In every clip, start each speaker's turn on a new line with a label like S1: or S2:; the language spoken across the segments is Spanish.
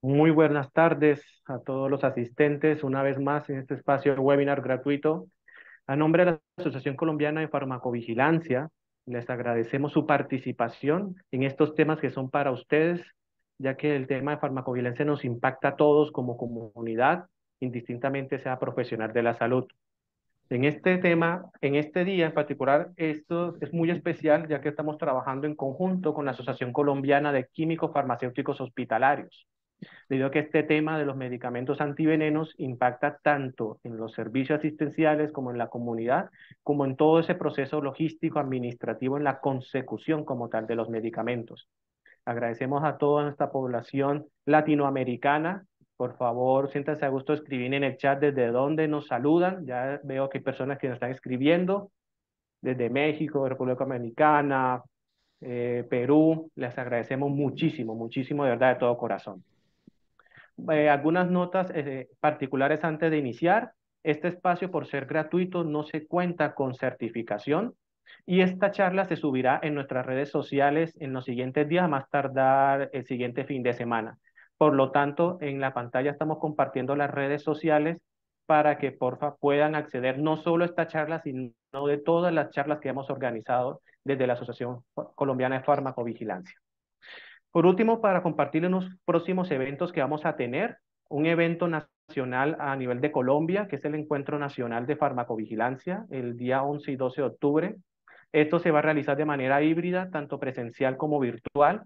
S1: Muy buenas tardes a todos los asistentes, una vez más en este espacio de webinar gratuito. A nombre de la Asociación Colombiana de Farmacovigilancia, les agradecemos su participación en estos temas que son para ustedes, ya que el tema de farmacovigilancia nos impacta a todos como comunidad, indistintamente sea profesional de la salud. En este tema, en este día en particular, esto es muy especial, ya que estamos trabajando en conjunto con la Asociación Colombiana de Químicos Farmacéuticos Hospitalarios, debido a que este tema de los medicamentos antivenenos impacta tanto en los servicios asistenciales como en la comunidad, como en todo ese proceso logístico administrativo en la consecución como tal de los medicamentos. Agradecemos a toda nuestra población latinoamericana. Por favor, siéntanse a gusto de escribir en el chat desde dónde nos saludan. Ya veo que hay personas que nos están escribiendo desde México, República Dominicana, Perú. Les agradecemos muchísimo, muchísimo, de verdad, de todo corazón. Algunas notas particulares antes de iniciar. Este espacio, por ser gratuito, no se cuenta con certificación y esta charla se subirá en nuestras redes sociales en los siguientes días, a más tardar el siguiente fin de semana. Por lo tanto, en la pantalla estamos compartiendo las redes sociales para que porfa puedan acceder no solo a esta charla, sino de todas las charlas que hemos organizado desde la Asociación Colombiana de Farmacovigilancia. Por último, para compartir unos próximos eventos que vamos a tener, un evento nacional a nivel de Colombia, que es el Encuentro Nacional de Farmacovigilancia, el día 11 y 12 de octubre. Esto se va a realizar de manera híbrida, tanto presencial como virtual.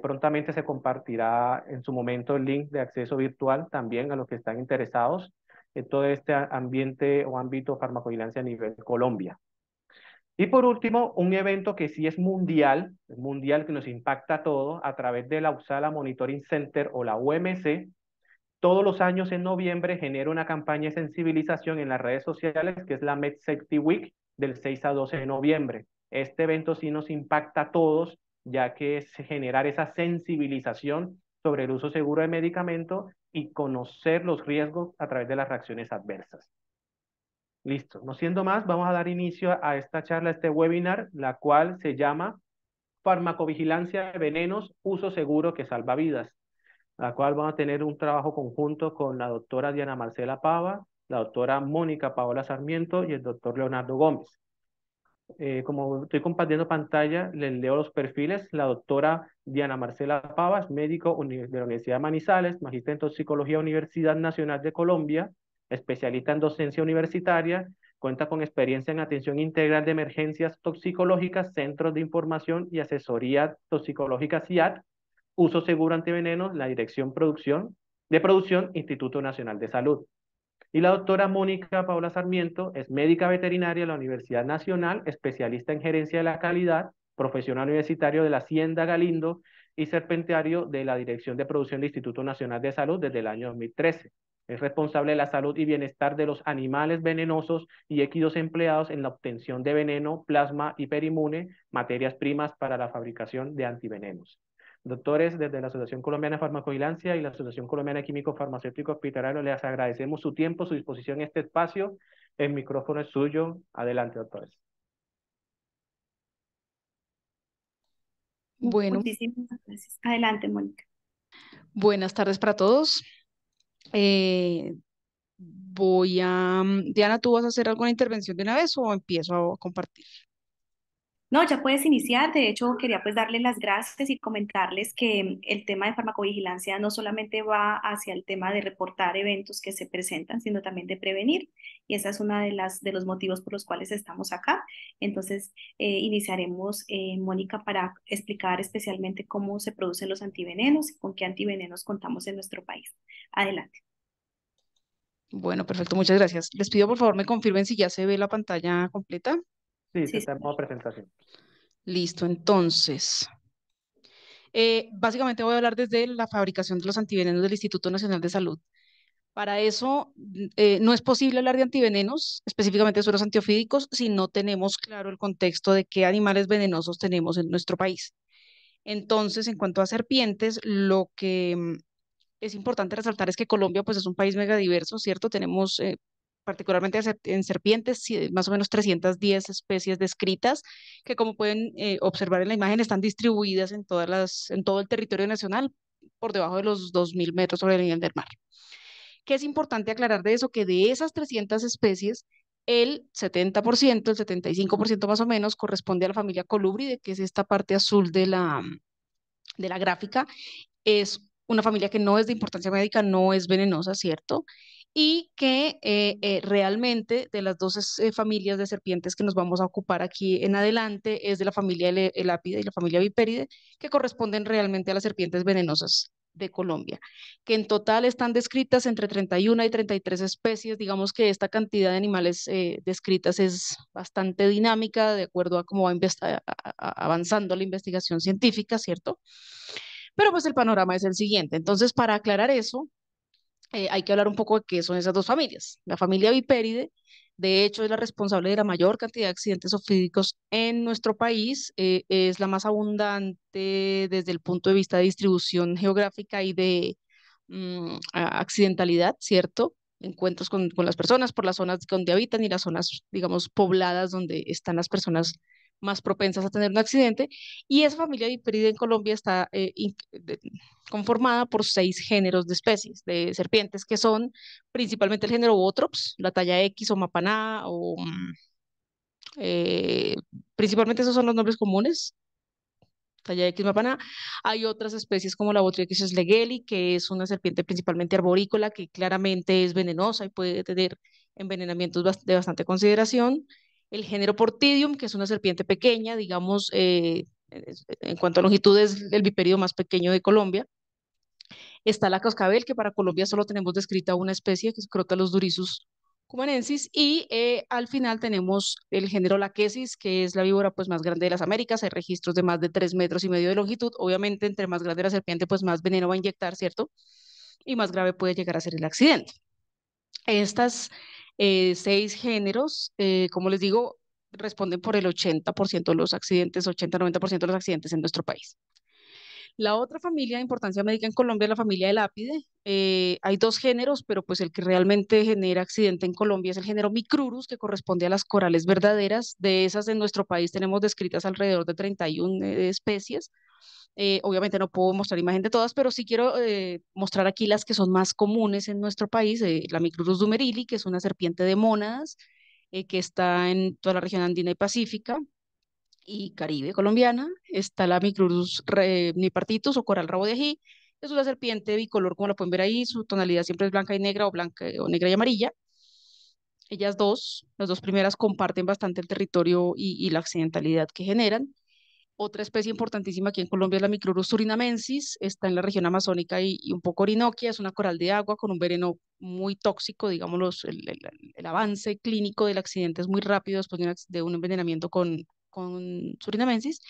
S1: Prontamente se compartirá en su momento el link de acceso virtual también a los que están interesados en todo este ambiente o ámbito farmacovigilancia a nivel Colombia. Y por último, un evento que sí es mundial que nos impacta a todos a través de la USALA Monitoring Center o la UMC. Todos los años en noviembre genera una campaña de sensibilización en las redes sociales que es la MedSafety Week del 6 a 12 de noviembre. Este evento sí nos impacta a todos, ya que es generar esa sensibilización sobre el uso seguro de medicamentos y conocer los riesgos a través de las reacciones adversas. Listo, no siendo más, vamos a dar inicio a esta charla, a este webinar, la cual se llama Farmacovigilancia de venenos, uso seguro que salva vidas, la cual vamos a tener un trabajo conjunto con la doctora Diana Marcela Pava, la doctora Mónica Paola Sarmiento y el doctor Leonardo Gómez. Como estoy compartiendo pantalla, les leo los perfiles. La doctora Diana Marcela Pavas, médico de la Universidad de Manizales, magíster en toxicología, Universidad Nacional de Colombia, especialista en docencia universitaria, cuenta con experiencia en atención integral de emergencias toxicológicas, centros de información y asesoría toxicológica CIAT, uso seguro antivenenos, la dirección de producción, Instituto Nacional de Salud. Y la doctora Mónica Paula Sarmiento es médica veterinaria de la Universidad Nacional, especialista en gerencia de la calidad, profesional universitario de la Hacienda Galindo y serpentario de la Dirección de Producción del Instituto Nacional de Salud desde el año 2013. Es responsable de la salud y bienestar de los animales venenosos y equidos empleados en la obtención de veneno, plasma hiperimune, materias primas para la fabricación de antivenenos. Doctores, desde la Asociación Colombiana de Farmacovigilancia y la Asociación Colombiana de Químicos Farmacéuticos Hospitalarios, les agradecemos su tiempo, su disposición en este espacio. El micrófono es suyo. Adelante, doctores.
S2: Bueno,
S3: Muchísimas gracias. Adelante, Mónica.
S2: buenas tardes para todos. Diana, ¿tú vas a hacer alguna intervención de una vez o empiezo a compartir?
S3: No, ya puedes iniciar. De hecho, quería pues darles las gracias y comentarles que el tema de farmacovigilancia no solamente va hacia el tema de reportar eventos que se presentan, sino también de prevenir. Y esa es una de los motivos por los cuales estamos acá. Entonces, iniciaremos, Mónica, para explicar especialmente cómo se producen los antivenenos y con qué antivenenos contamos en nuestro país. Adelante.
S2: Bueno, perfecto, muchas gracias. Les pido por favor me confirmen si ya se ve la pantalla completa.
S1: Sí,
S3: Sí,
S1: está en
S3: señor.
S1: modo presentación.
S2: Listo, entonces, básicamente voy a hablar desde la fabricación de los antivenenos del Instituto Nacional de Salud. Para eso, no es posible hablar de antivenenos, específicamente de sueros antiofídicos, si no tenemos claro el contexto de qué animales venenosos tenemos en nuestro país. Entonces, en cuanto a serpientes, lo que es importante resaltar es que Colombia pues, es un país mega diverso, ¿cierto? Tenemos particularmente en serpientes, sí, más o menos 310 especies descritas, que como pueden observar en la imagen están distribuidas en todo el territorio nacional, por debajo de los 2.000 metros sobre el nivel del mar. ¿Qué es importante aclarar de eso? Que de esas 300 especies, el 70%, el 75% más o menos, corresponde a la familia Colubridae, que es esta parte azul de la gráfica. Es una familia que no es de importancia médica, no es venenosa, ¿cierto? Y que realmente de las dos familias de serpientes que nos vamos a ocupar aquí en adelante es de la familia Elápida y la familia Vipéride, que corresponden realmente a las serpientes venenosas de Colombia, que en total están descritas entre 31 y 33 especies. Digamos que esta cantidad de animales descritas es bastante dinámica de acuerdo a cómo va avanzando la investigación científica, ¿cierto? Pero pues el panorama es el siguiente. Entonces, para aclarar eso, hay que hablar un poco de qué son esas dos familias. La familia Vipéride, de hecho, es la responsable de la mayor cantidad de accidentes ofídicos en nuestro país. Es la más abundante desde el punto de vista de distribución geográfica y de accidentalidad, ¿cierto? Encuentros con las personas por las zonas donde habitan y las zonas, digamos, pobladas donde están las personas más propensas a tener un accidente. Y esa familia Vipéride en Colombia está conformada por 6 géneros de especies de serpientes, que son principalmente el género Botrops, la talla X o Mapaná, eh, principalmente esos son los nombres comunes, talla X Mapaná. Hay otras especies como la Botrytis schlegeli, que es una serpiente principalmente arborícola, que claramente es venenosa y puede tener envenenamientos de bastante consideración. El género Portidium, que es una serpiente pequeña, digamos, en cuanto a longitud es el viperio más pequeño de Colombia. Está la cascabel, que para Colombia solo tenemos descrita una especie, que es Crotalus durisus cumanensis, y al final tenemos el género Lachesis, que es la víbora pues más grande de las Américas. Hay registros de más de 3,5 metros de longitud. Obviamente, entre más grande la serpiente, pues más veneno va a inyectar, ¿cierto? Y más grave puede llegar a ser el accidente. Estas 6 géneros, como les digo, responden por el 80% de los accidentes, 80-90% de los accidentes en nuestro país. La otra familia de importancia médica en Colombia es la familia de Lápide. Hay 2 géneros, pero pues el que realmente genera accidente en Colombia es el género Micrurus, que corresponde a las corales verdaderas. De esas en nuestro país tenemos descritas alrededor de 31 especies. Obviamente no puedo mostrar imagen de todas, pero sí quiero mostrar aquí las que son más comunes en nuestro país. La Micrurus dumerili, que es una serpiente de mónadas, que está en toda la región andina y pacífica y Caribe colombiana. Está la Micrurus nipartitus o coral rabo de ají. Es una serpiente bicolor, como la pueden ver ahí. Su tonalidad siempre es blanca y negra o blanca o negra y amarilla. Ellas dos, las dos primeras, comparten bastante el territorio y la accidentalidad que generan. Otra especie importantísima aquí en Colombia es la Micrurus surinamensis. Está en la región amazónica y un poco orinoquia. Es una coral de agua con un veneno muy tóxico. Digamos, el avance clínico del accidente es muy rápido después de un envenenamiento con surinamensis.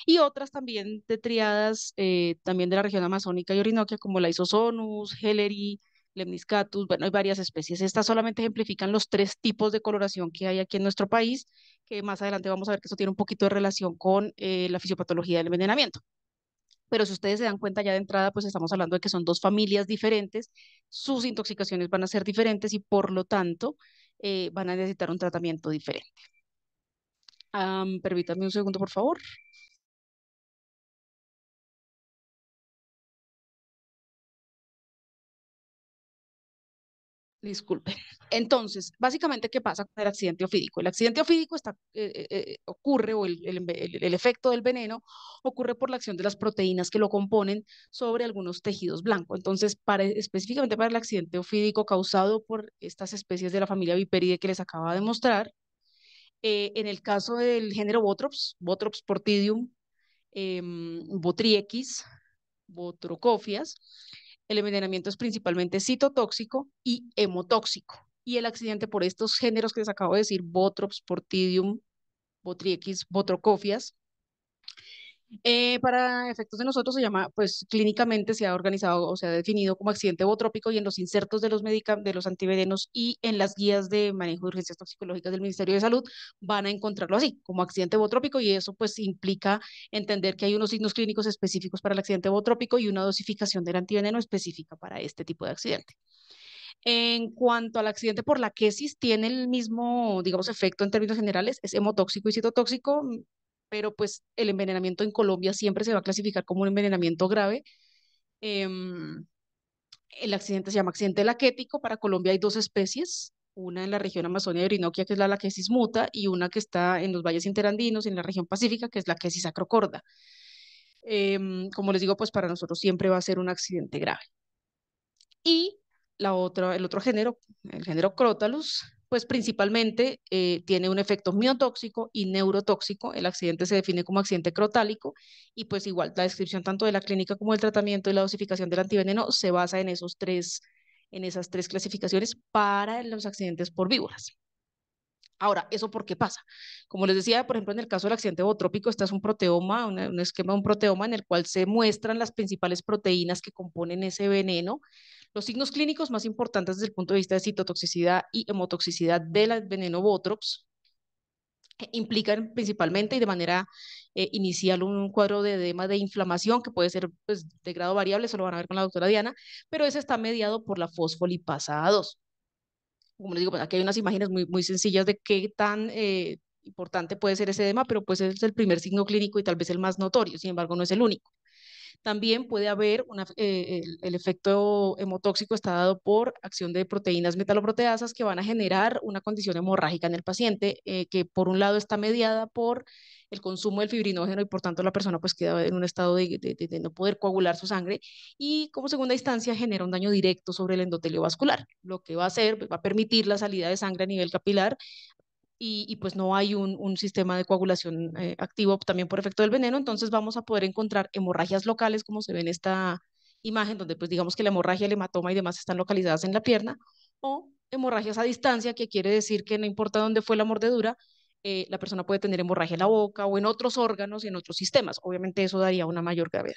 S2: Y otras también de triadas, también de la región amazónica y orinoquia, como la Isosonus, Helleri, Lemniscatus. Bueno, hay varias especies. Estas solamente ejemplifican los 3 tipos de coloración que hay aquí en nuestro país, que más adelante vamos a ver que eso tiene un poquito de relación con la fisiopatología del envenenamiento. Pero si ustedes se dan cuenta ya de entrada, pues estamos hablando de que son 2 familias diferentes, sus intoxicaciones van a ser diferentes y por lo tanto van a necesitar un tratamiento diferente. Permítanme un segundo, por favor. Disculpen. Entonces, básicamente, ¿qué pasa con el accidente ofídico? El accidente ofídico ocurre, o el efecto del veneno ocurre por la acción de las proteínas que lo componen sobre algunos tejidos blancos. Entonces, específicamente para el accidente ofídico causado por estas especies de la familia Viperidae que les acaba de mostrar, en el caso del género Botrops, Botrops portidium, Botriequis, Botrocofias, el envenenamiento es principalmente citotóxico y hemotóxico. Y el accidente por estos géneros que les acabo de decir, Botrops, Portidium, Botriequis, Botrocofias, para efectos de nosotros se llama, pues clínicamente se ha organizado o se ha definido como accidente botrópico, y en los insertos de de los antivenenos y en las guías de manejo de urgencias toxicológicas del Ministerio de Salud van a encontrarlo así, como accidente botrópico, y eso pues implica entender que hay unos signos clínicos específicos para el accidente botrópico y una dosificación del antiveneno específica para este tipo de accidente. En cuanto al accidente por la quesis, tiene el mismo, digamos, efecto en términos generales, es hemotóxico y citotóxico, pero pues el envenenamiento en Colombia siempre se va a clasificar como un envenenamiento grave, Em, el accidente se llama accidente laquético. Para Colombia hay dos especies, una en la región Amazonia de Orinoquia, que es la laquesis muta, y una que está en los valles interandinos, en la región pacífica, que es la laquesis acrocorda. Como les digo, pues para nosotros siempre va a ser un accidente grave. Y el otro género, el género Crotalus, pues principalmente tiene un efecto miotóxico y neurotóxico. El accidente se define como accidente crotálico y pues igual la descripción tanto de la clínica como del tratamiento y la dosificación del antiveneno se basa en esas tres clasificaciones para los accidentes por víboras. Ahora, ¿eso por qué pasa? Como les decía, por ejemplo, en el caso del accidente bootrópico, este es un proteoma, un esquema de un proteoma en el cual se muestran las principales proteínas que componen ese veneno. Los signos clínicos más importantes desde el punto de vista de citotoxicidad y hemotoxicidad del veneno Botrox implican principalmente y de manera inicial un cuadro de edema de inflamación que puede ser pues, de grado variable, eso lo van a ver con la doctora Diana, pero ese está mediado por la fosfolipasa A2. Como les digo, pues aquí hay unas imágenes muy sencillas de qué tan importante puede ser ese edema, pero pues es el primer signo clínico y tal vez el más notorio, sin embargo no es el único. También puede haber el efecto hemotóxico está dado por acción de proteínas metaloproteasas que van a generar una condición hemorrágica en el paciente, que por un lado está mediada por el consumo del fibrinógeno y por tanto la persona pues queda en un estado de no poder coagular su sangre y como segunda instancia genera un daño directo sobre el endotelio vascular, lo que va a hacer, va a permitir la salida de sangre a nivel capilar pues no hay un sistema de coagulación activo también por efecto del veneno, entonces vamos a poder encontrar hemorragias locales como se ve en esta imagen, donde pues digamos que la hemorragia, el hematoma y demás están localizadas en la pierna, o hemorragias a distancia, que quiere decir que no importa dónde fue la mordedura, la persona puede tener hemorragia en la boca o en otros órganos y en otros sistemas. Obviamente eso daría una mayor gravedad.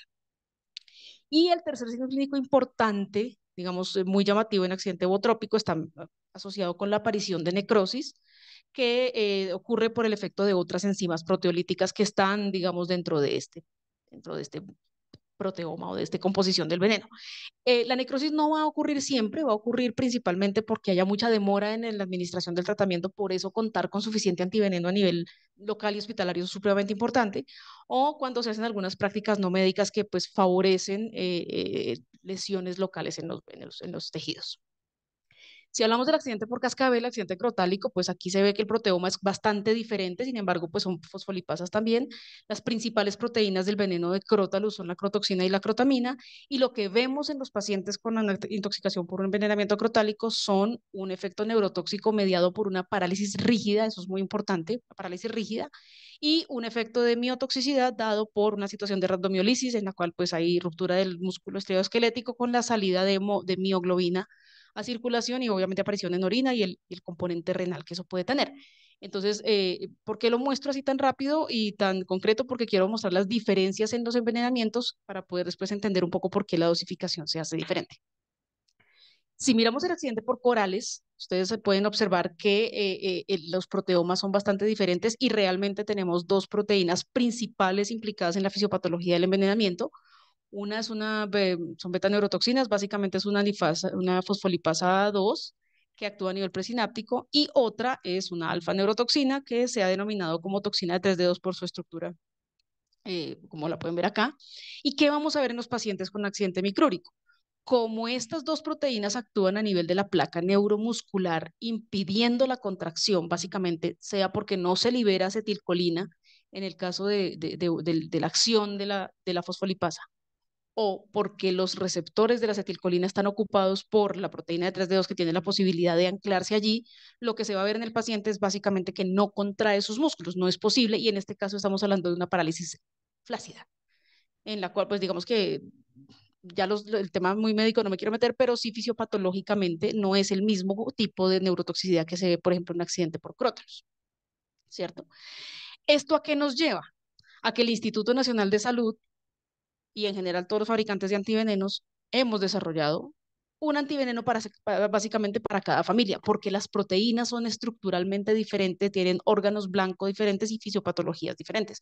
S2: Y el tercer signo clínico importante, digamos, muy llamativo en accidente bootrópico, está asociado con la aparición de necrosis, que ocurre por el efecto de otras enzimas proteolíticas que están, digamos, dentro de este proteoma o de esta composición del veneno. La necrosis no va a ocurrir siempre, va a ocurrir principalmente porque haya mucha demora en la administración del tratamiento, por eso contar con suficiente antiveneno a nivel local y hospitalario es supremamente importante, o cuando se hacen algunas prácticas no médicas que pues favorecen lesiones locales en los tejidos. Si hablamos del accidente por cascabel, accidente crotálico, pues aquí se ve que el proteoma es bastante diferente, sin embargo, pues son fosfolipasas también. Las principales proteínas del veneno de Crotalus son la crotoxina y la crotamina, y lo que vemos en los pacientes con intoxicación por un envenenamiento crotálico son un efecto neurotóxico mediado por una parálisis rígida, eso es muy importante, parálisis rígida, y un efecto de miotoxicidad dado por una situación de rhabdomiólisis en la cual pues hay ruptura del músculo estriado-esquelético con la salida de mioglobina a circulación y obviamente aparición en orina y el componente renal que eso puede tener. Entonces, ¿por qué lo muestro así tan rápido y tan concreto? Porque quiero mostrar las diferencias en los envenenamientos para poder después entender un poco por qué la dosificación se hace diferente. Si miramos el accidente por corales, ustedes pueden observar que los proteomas son bastante diferentes y realmente tenemos dos proteínas principales implicadas en la fisiopatología del envenenamiento. Una es son beta-neurotoxinas, básicamente es una fosfolipasa 2 que actúa a nivel presináptico y otra es una alfa-neurotoxina que se ha denominado como toxina de 3 dedos por su estructura, como la pueden ver acá. ¿Y qué vamos a ver en los pacientes con accidente micrúrico? Como estas dos proteínas actúan a nivel de la placa neuromuscular, impidiendo la contracción, básicamente, sea porque no se libera acetilcolina en el caso de la acción de la fosfolipasa, o porque los receptores de la acetilcolina están ocupados por la proteína de 3 dedos que tiene la posibilidad de anclarse allí, lo que se va a ver en el paciente es básicamente que no contrae sus músculos, no es posible, y en este caso estamos hablando de una parálisis flácida, en la cual pues digamos que ya el tema muy médico no me quiero meter, pero sí fisiopatológicamente no es el mismo tipo de neurotoxicidad que se ve, por ejemplo, en un accidente por crótalos, ¿cierto? ¿Esto a qué nos lleva? A que el Instituto Nacional de Salud y en general todos los fabricantes de antivenenos hemos desarrollado un antiveneno básicamente para cada familia, porque las proteínas son estructuralmente diferentes, tienen órganos blancos diferentes y fisiopatologías diferentes.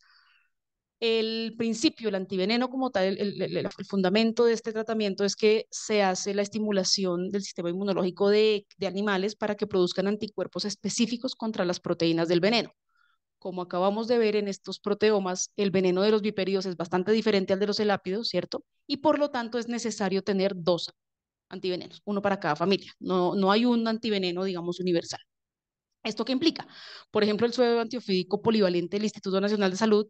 S2: El principio, el antiveneno como tal, el fundamento de este tratamiento es que se hace la estimulación del sistema inmunológico de animales para que produzcan anticuerpos específicos contra las proteínas del veneno. Como acabamos de ver en estos proteomas, el veneno de los viperidos es bastante diferente al de los elápidos, ¿cierto? Y por lo tanto es necesario tener dos antivenenos, uno para cada familia. No hay un antiveneno, digamos, universal. ¿Esto qué implica? Por ejemplo, el suero antiofídico polivalente del Instituto Nacional de Salud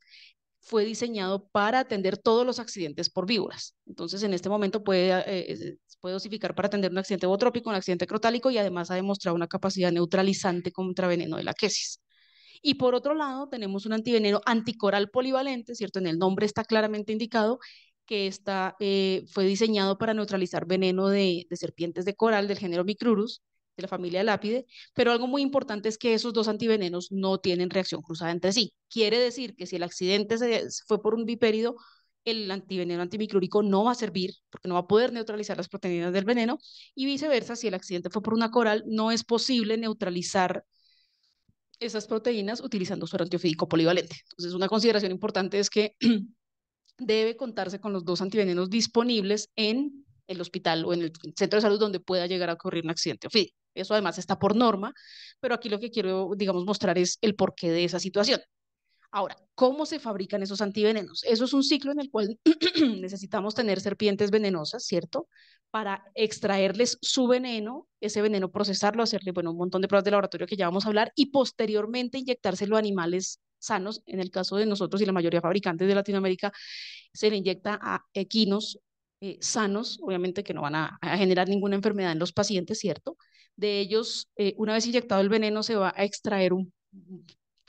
S2: fue diseñado para atender todos los accidentes por víboras. Entonces, en este momento puede dosificar para atender un accidente bootrópico, un accidente crotálico y además ha demostrado una capacidad neutralizante contra veneno de la quesis. Y por otro lado, tenemos un antiveneno anticoral polivalente, ¿cierto? En el nombre está claramente indicado que fue diseñado para neutralizar veneno de serpientes de coral del género Micrurus, de la familia Lápide, pero algo muy importante es que esos dos antivenenos no tienen reacción cruzada entre sí. Quiere decir que si el accidente fue por un vipérido, el antiveneno antimicrúrico no va a servir porque no va a poder neutralizar las proteínas del veneno y viceversa, si el accidente fue por una coral, no es posible neutralizar esas proteínas utilizando suero antiofídico polivalente. Entonces, una consideración importante es que debe contarse con los dos antivenenos disponibles en el hospital o en el centro de salud donde pueda llegar a ocurrir un accidente ofídico. Eso además está por norma, pero aquí lo que quiero, digamos, mostrar es el porqué de esa situación. Ahora, ¿cómo se fabrican esos antivenenos? Eso es un ciclo en el cual necesitamos tener serpientes venenosas, ¿cierto? Para extraerles su veneno, ese veneno procesarlo, hacerle, bueno, un montón de pruebas de laboratorio que ya vamos a hablar y posteriormente inyectárselo a animales sanos. En el caso de nosotros y la mayoría de fabricantes de Latinoamérica, se le inyecta a equinos sanos, obviamente que no van a generar ninguna enfermedad en los pacientes, ¿cierto? De ellos, una vez inyectado el veneno, se va a extraer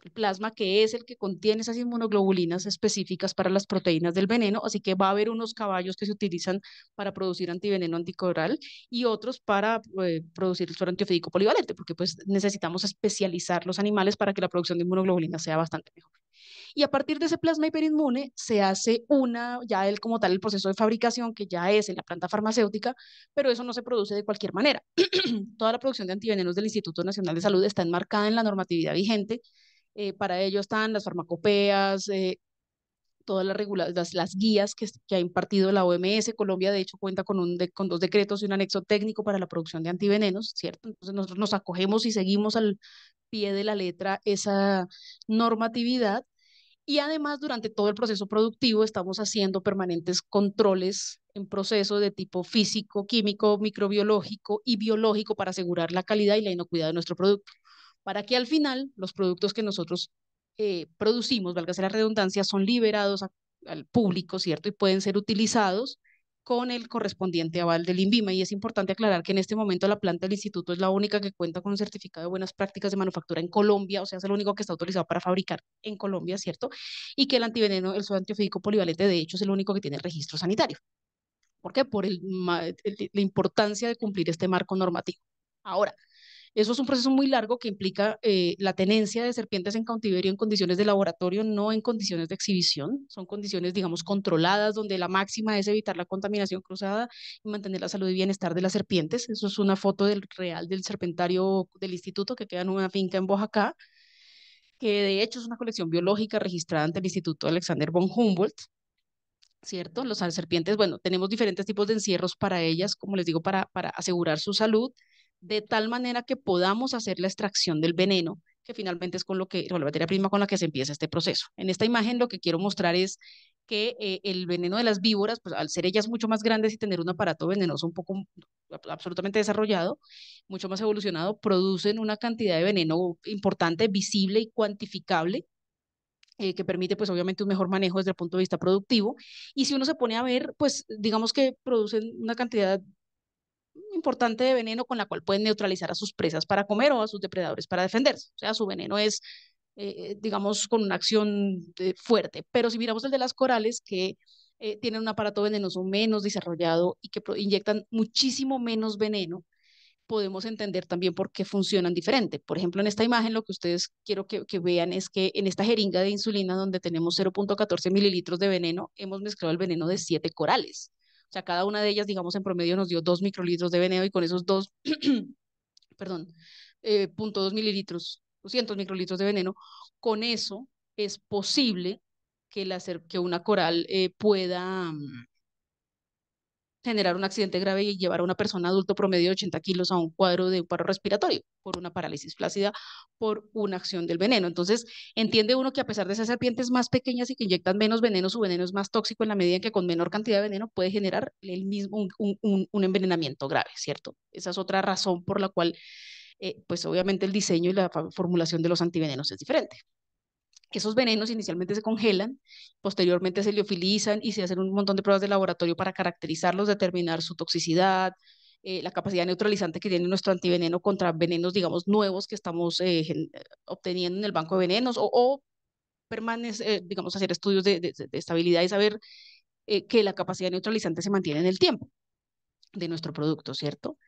S2: el plasma, que es el que contiene esas inmunoglobulinas específicas para las proteínas del veneno, así que va a haber unos caballos que se utilizan para producir antiveneno anticoral y otros para producir el suero antiofídico polivalente, porque pues necesitamos especializar los animales para que la producción de inmunoglobulinas sea bastante mejor. Y a partir de ese plasma hiperinmune se hace ya como tal el proceso de fabricación que ya es en la planta farmacéutica, pero eso no se produce de cualquier manera. Toda la producción de antivenenos del Instituto Nacional de Salud está enmarcada en la normatividad vigente. Para ello están las farmacopeas, todas las guías que ha impartido la OMS. Colombia, de hecho, cuenta con dos decretos y un anexo técnico para la producción de antivenenos, ¿cierto? Entonces nosotros nos acogemos y seguimos al pie de la letra esa normatividad y además, durante todo el proceso productivo, estamos haciendo permanentes controles en proceso de tipo físico, químico, microbiológico y biológico para asegurar la calidad y la inocuidad de nuestro producto. Para que al final los productos que nosotros producimos, valga la redundancia, son liberados al público, ¿cierto? Y pueden ser utilizados con el correspondiente aval del INVIMA. Y es importante aclarar que en este momento la planta del instituto es la única que cuenta con un certificado de buenas prácticas de manufactura en Colombia, o sea, es el único que está autorizado para fabricar en Colombia, ¿cierto? Y que el antiveneno, el suero antiofídico polivalente, de hecho, es el único que tiene registro sanitario. ¿Por qué? Por la importancia de cumplir este marco normativo. Ahora, eso es un proceso muy largo que implica la tenencia de serpientes en cautiverio en condiciones de laboratorio, no en condiciones de exhibición. Son condiciones, digamos, controladas, donde la máxima es evitar la contaminación cruzada y mantener la salud y bienestar de las serpientes. Eso es una foto real del serpentario del instituto que queda en una finca en Oaxaca, que de hecho es una colección biológica registrada ante el Instituto Alexander von Humboldt. ¿Cierto? Los serpientes, bueno, tenemos diferentes tipos de encierros para ellas, como les digo, para asegurar su salud, de tal manera que podamos hacer la extracción del veneno, que finalmente es con la materia prima con la que se empieza este proceso. En esta imagen lo que quiero mostrar es que el veneno de las víboras, pues al ser ellas mucho más grandes y tener un aparato venenoso un poco absolutamente desarrollado, mucho más evolucionado, producen una cantidad de veneno importante, visible y cuantificable, que permite pues obviamente un mejor manejo desde el punto de vista productivo. Y si uno se pone a ver, pues digamos que producen una cantidad importante de veneno con la cual pueden neutralizar a sus presas para comer o a sus depredadores para defenderse. O sea, su veneno es, digamos, con una acción fuerte. Pero si miramos el de las corales, que tienen un aparato venenoso menos desarrollado y que inyectan muchísimo menos veneno, podemos entender también por qué funcionan diferente. Por ejemplo, en esta imagen lo que ustedes quiero que vean es que en esta jeringa de insulina donde tenemos 0.14 mililitros de veneno, hemos mezclado el veneno de 7 corales. O sea, cada una de ellas, digamos, en promedio nos dio 2 microlitros de veneno y con esos perdón, 0.2 mililitros, 200 microlitros de veneno, con eso es posible que una coral pueda generar un accidente grave y llevar a una persona adulto promedio de 80 kilos a un cuadro de un paro respiratorio por una parálisis flácida, por una acción del veneno. Entonces, entiende uno que a pesar de ser serpientes más pequeñas y que inyectan menos veneno, su veneno es más tóxico en la medida en que con menor cantidad de veneno puede generar el mismo, un envenenamiento grave, ¿cierto? Esa es otra razón por la cual, pues obviamente el diseño y la formulación de los antivenenos es diferente. Esos venenos inicialmente se congelan, posteriormente se liofilizan y se hacen un montón de pruebas de laboratorio para caracterizarlos, determinar su toxicidad, la capacidad neutralizante que tiene nuestro antiveneno contra venenos, digamos, nuevos que estamos obteniendo en el banco de venenos o digamos, hacer estudios de estabilidad y saber que la capacidad neutralizante se mantiene en el tiempo de nuestro producto, ¿cierto?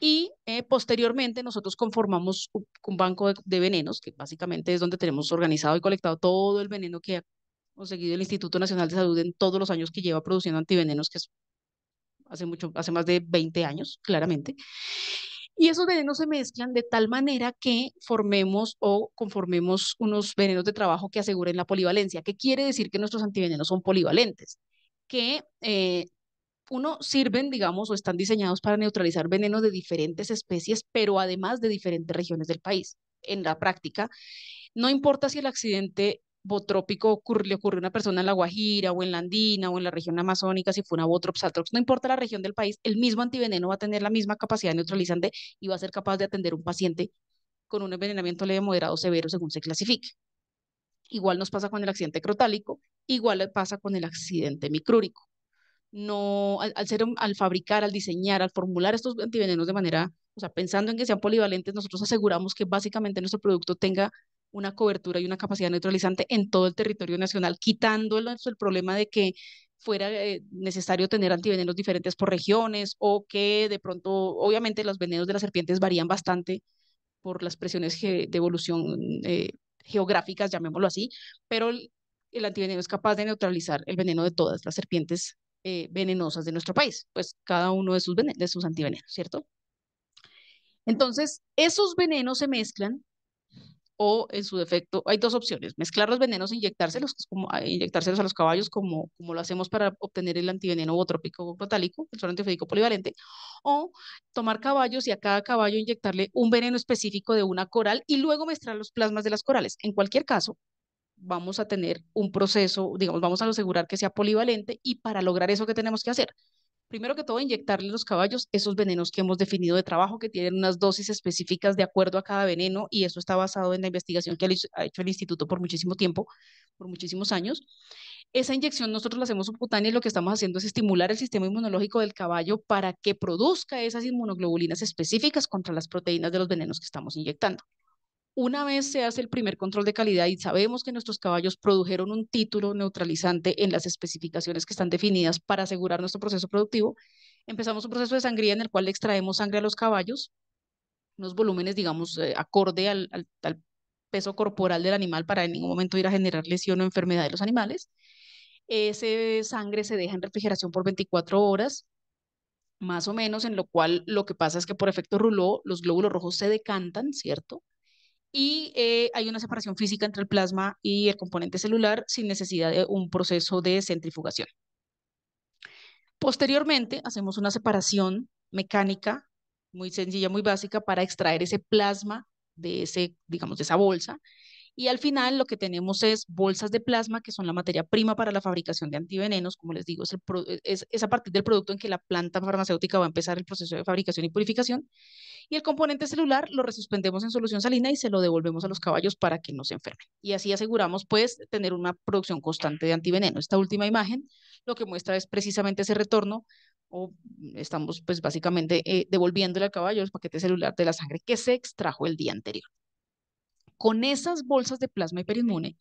S2: Y posteriormente nosotros conformamos un banco de venenos, que básicamente es donde tenemos organizado y colectado todo el veneno que ha conseguido el Instituto Nacional de Salud en todos los años que lleva produciendo antivenenos, que es hace más de 20 años, claramente. Y esos venenos se mezclan de tal manera que formemos o conformemos unos venenos de trabajo que aseguren la polivalencia. ¿Qué quiere decir que nuestros antivenenos son polivalentes? Que uno sirven, digamos, o están diseñados para neutralizar venenos de diferentes especies, pero además de diferentes regiones del país. En la práctica, no importa si el accidente botrópico le ocurre a una persona en La Guajira o en la Andina o en la región amazónica, si fue una Botrops, Atrox, no importa la región del país, el mismo antiveneno va a tener la misma capacidad neutralizante y va a ser capaz de atender un paciente con un envenenamiento leve, moderado, severo, según se clasifique. Igual nos pasa con el accidente crotálico, igual pasa con el accidente micrúrico. No, al fabricar, al diseñar, al formular estos antivenenos de manera, o sea, pensando en que sean polivalentes, nosotros aseguramos que básicamente nuestro producto tenga una cobertura y una capacidad neutralizante en todo el territorio nacional, quitando el problema de que fuera necesario tener antivenenos diferentes por regiones o que de pronto, obviamente los venenos de las serpientes varían bastante por las presiones de evolución geográficas, llamémoslo así, pero el antiveneno es capaz de neutralizar el veneno de todas las serpientes venenosas de nuestro país, pues cada uno de sus antivenenos, ¿cierto? Entonces, esos venenos se mezclan o en su defecto, hay dos opciones: mezclar los venenos e inyectárselos, que es como inyectárselos a los caballos, como lo hacemos para obtener el antiveneno botrópico crotálico, el suero antiofídico polivalente, o tomar caballos y a cada caballo inyectarle un veneno específico de una coral y luego mezclar los plasmas de las corales. En cualquier caso, vamos a tener un proceso, digamos, vamos a asegurar que sea polivalente, y para lograr eso, ¿qué tenemos que hacer? Primero que todo, inyectarle a los caballos esos venenos que hemos definido de trabajo, que tienen unas dosis específicas de acuerdo a cada veneno, y eso está basado en la investigación que ha hecho el instituto por muchísimo tiempo, por muchísimos años. Esa inyección nosotros la hacemos subcutánea y lo que estamos haciendo es estimular el sistema inmunológico del caballo para que produzca esas inmunoglobulinas específicas contra las proteínas de los venenos que estamos inyectando. Una vez se hace el primer control de calidad y sabemos que nuestros caballos produjeron un título neutralizante en las especificaciones que están definidas para asegurar nuestro proceso productivo, empezamos un proceso de sangría en el cual le extraemos sangre a los caballos, unos volúmenes, digamos, acorde al peso corporal del animal, para en ningún momento ir a generar lesión o enfermedad de los animales. Ese sangre se deja en refrigeración por 24 horas, más o menos, en lo cual lo que pasa es que por efecto Rouleau los glóbulos rojos se decantan, ¿cierto? Y hay una separación física entre el plasma y el componente celular sin necesidad de un proceso de centrifugación. Posteriormente, hacemos una separación mecánica muy sencilla, muy básica, para extraer ese plasma de digamos, de esa bolsa. Y al final lo que tenemos es bolsas de plasma, que son la materia prima para la fabricación de antivenenos. Como les digo, es a partir del producto en que la planta farmacéutica va a empezar el proceso de fabricación y purificación. Y el componente celular lo resuspendemos en solución salina y se lo devolvemos a los caballos para que no se enfermen. Y así aseguramos, pues, tener una producción constante de antiveneno. Esta última imagen lo que muestra es precisamente ese retorno, o estamos, pues, básicamente devolviéndole al caballo el paquete celular de la sangre que se extrajo el día anterior. Con esas bolsas de plasma hiperinmune,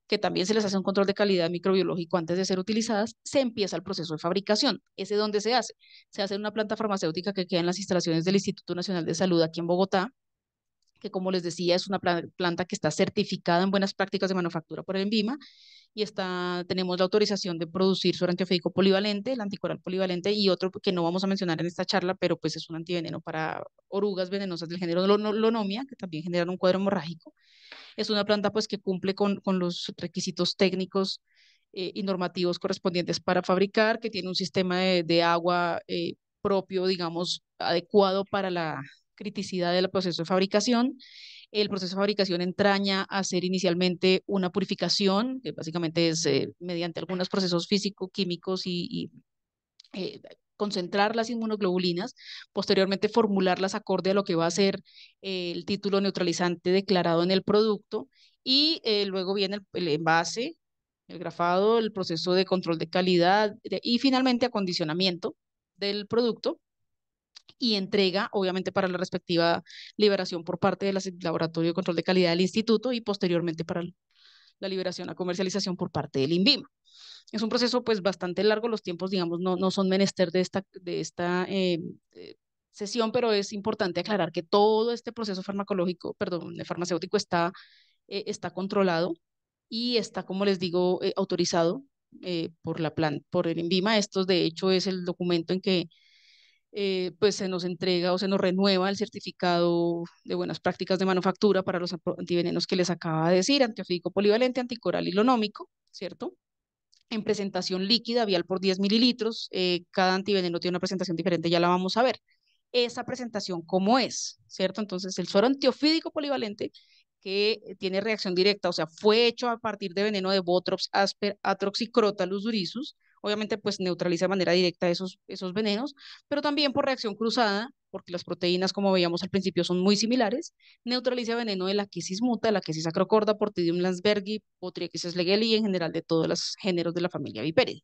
S2: que también se les hace un control de calidad microbiológico antes de ser utilizadas, se empieza el proceso de fabricación. ¿Ese dónde se hace? Se hace en una planta farmacéutica que queda en las instalaciones del Instituto Nacional de Salud aquí en Bogotá, que, como les decía, es una planta que está certificada en buenas prácticas de manufactura por el ENVIMA, y tenemos la autorización de producir suero antiofídico polivalente, el anticoral polivalente, y otro que no vamos a mencionar en esta charla, pero pues es un antiveneno para orugas venenosas del género Lonomia, que también generan un cuadro hemorrágico. Es una planta, pues, que cumple con los requisitos técnicos y normativos correspondientes para fabricar, que tiene un sistema de agua propio, digamos, adecuado para la criticidad del proceso de fabricación. El proceso de fabricación entraña hacer inicialmente una purificación, que básicamente es mediante algunos procesos físico-químicos y eh, concentrar las inmunoglobulinas, posteriormente formularlas acorde a lo que va a ser el título neutralizante declarado en el producto y luego viene el envase, el grafado, el proceso de control de calidad y finalmente acondicionamiento del producto y entrega, obviamente, para la respectiva liberación por parte del Laboratorio de Control de Calidad del Instituto y posteriormente para la liberación a comercialización por parte del INVIMA. Es un proceso pues bastante largo, los tiempos digamos no son menester de esta sesión, pero es importante aclarar que todo este proceso farmacológico, perdón, farmacéutico está controlado y está, como les digo, autorizado por el INVIMA. Esto de hecho es el documento en que pues se nos entrega o se nos renueva el certificado de buenas prácticas de manufactura para los antivenenos que les acaba de decir, antiofídico polivalente, anticoral hilonómico, ¿cierto? En presentación líquida, vial por 10 mililitros. Cada antiveneno tiene una presentación diferente, ya la vamos a ver. Esa presentación, ¿cómo es? ¿Cierto? Entonces, el suero antiofídico polivalente que tiene reacción directa, o sea, fue hecho a partir de veneno de Botrops, Asper, Atrox y Crotalus durisus. Obviamente, pues neutraliza de manera directa esos venenos, pero también por reacción cruzada, porque las proteínas, como veíamos al principio, son muy similares, neutraliza veneno de la Quesis muta, la Quesis acrocorda, Portidium lansbergi, Botrytis legeli y en general de todos los géneros de la familia Viperidae.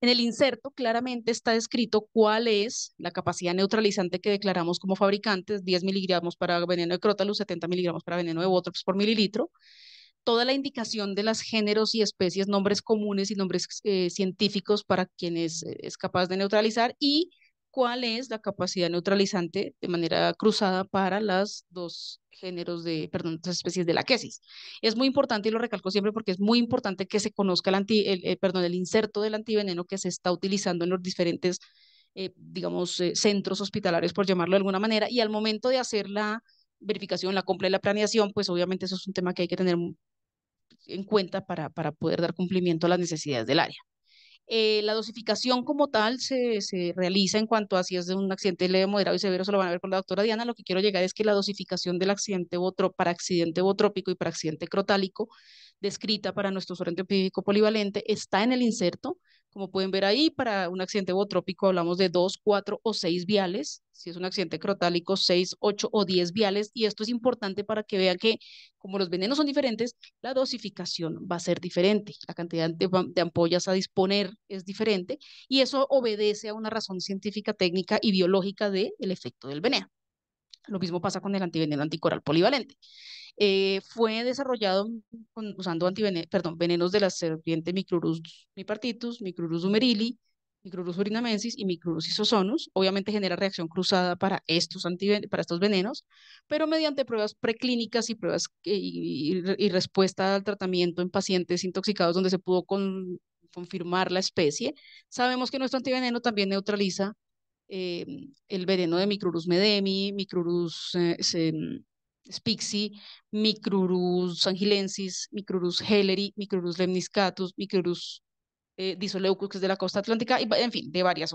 S2: En el inserto claramente está descrito cuál es la capacidad neutralizante que declaramos como fabricantes: 10 miligramos para veneno de Crotalus, 70 miligramos para veneno de Botrops por mililitro. Toda la indicación de los géneros y especies, nombres comunes y nombres científicos para quienes es capaz de neutralizar, y cuál es la capacidad neutralizante de manera cruzada para las dos géneros perdón, dos especies de la quesis. Es muy importante, y lo recalco siempre porque es muy importante que se conozca perdón, el inserto del antiveneno que se está utilizando en los diferentes, digamos, centros hospitalarios, por llamarlo de alguna manera, y al momento de hacer la verificación, la compra y la planeación, pues obviamente eso es un tema que hay que tener en cuenta para poder dar cumplimiento a las necesidades del área. La dosificación como tal se realiza en cuanto a si es de un accidente leve, moderado y severo, se lo van a ver con la doctora Diana. Lo que quiero llegar es que la dosificación del accidente para accidente botrópico y para accidente crotálico, descrita para nuestro suero antiofídico polivalente, está en el inserto. Como pueden ver ahí, para un accidente botrópico hablamos de 2, 4 o 6 viales. Si es un accidente crotálico, 6, 8 o 10 viales. Y esto es importante para que vean que, como los venenos son diferentes, la dosificación va a ser diferente. La cantidad de ampollas a disponer es diferente. Y eso obedece a una razón científica, técnica y biológica del efecto del veneno. Lo mismo pasa con el antiveneno anticoral polivalente. Fue desarrollado usando venenos de la serpiente Micrurus bipartitus, Micrurus dumerili, Micrurus urinamensis y Micrurus isozonus. Obviamente genera reacción cruzada para estos venenos, pero mediante pruebas preclínicas y pruebas y respuesta al tratamiento en pacientes intoxicados donde se pudo confirmar la especie, sabemos que nuestro antiveneno también neutraliza eh, el veneno de Micrurus medemi, Micrurus spixi, Micrurus angilensis, Micrurus helleri, Micrurus lemniscatus, Micrurus disoleucus, que es de la costa atlántica, y en fin, de varias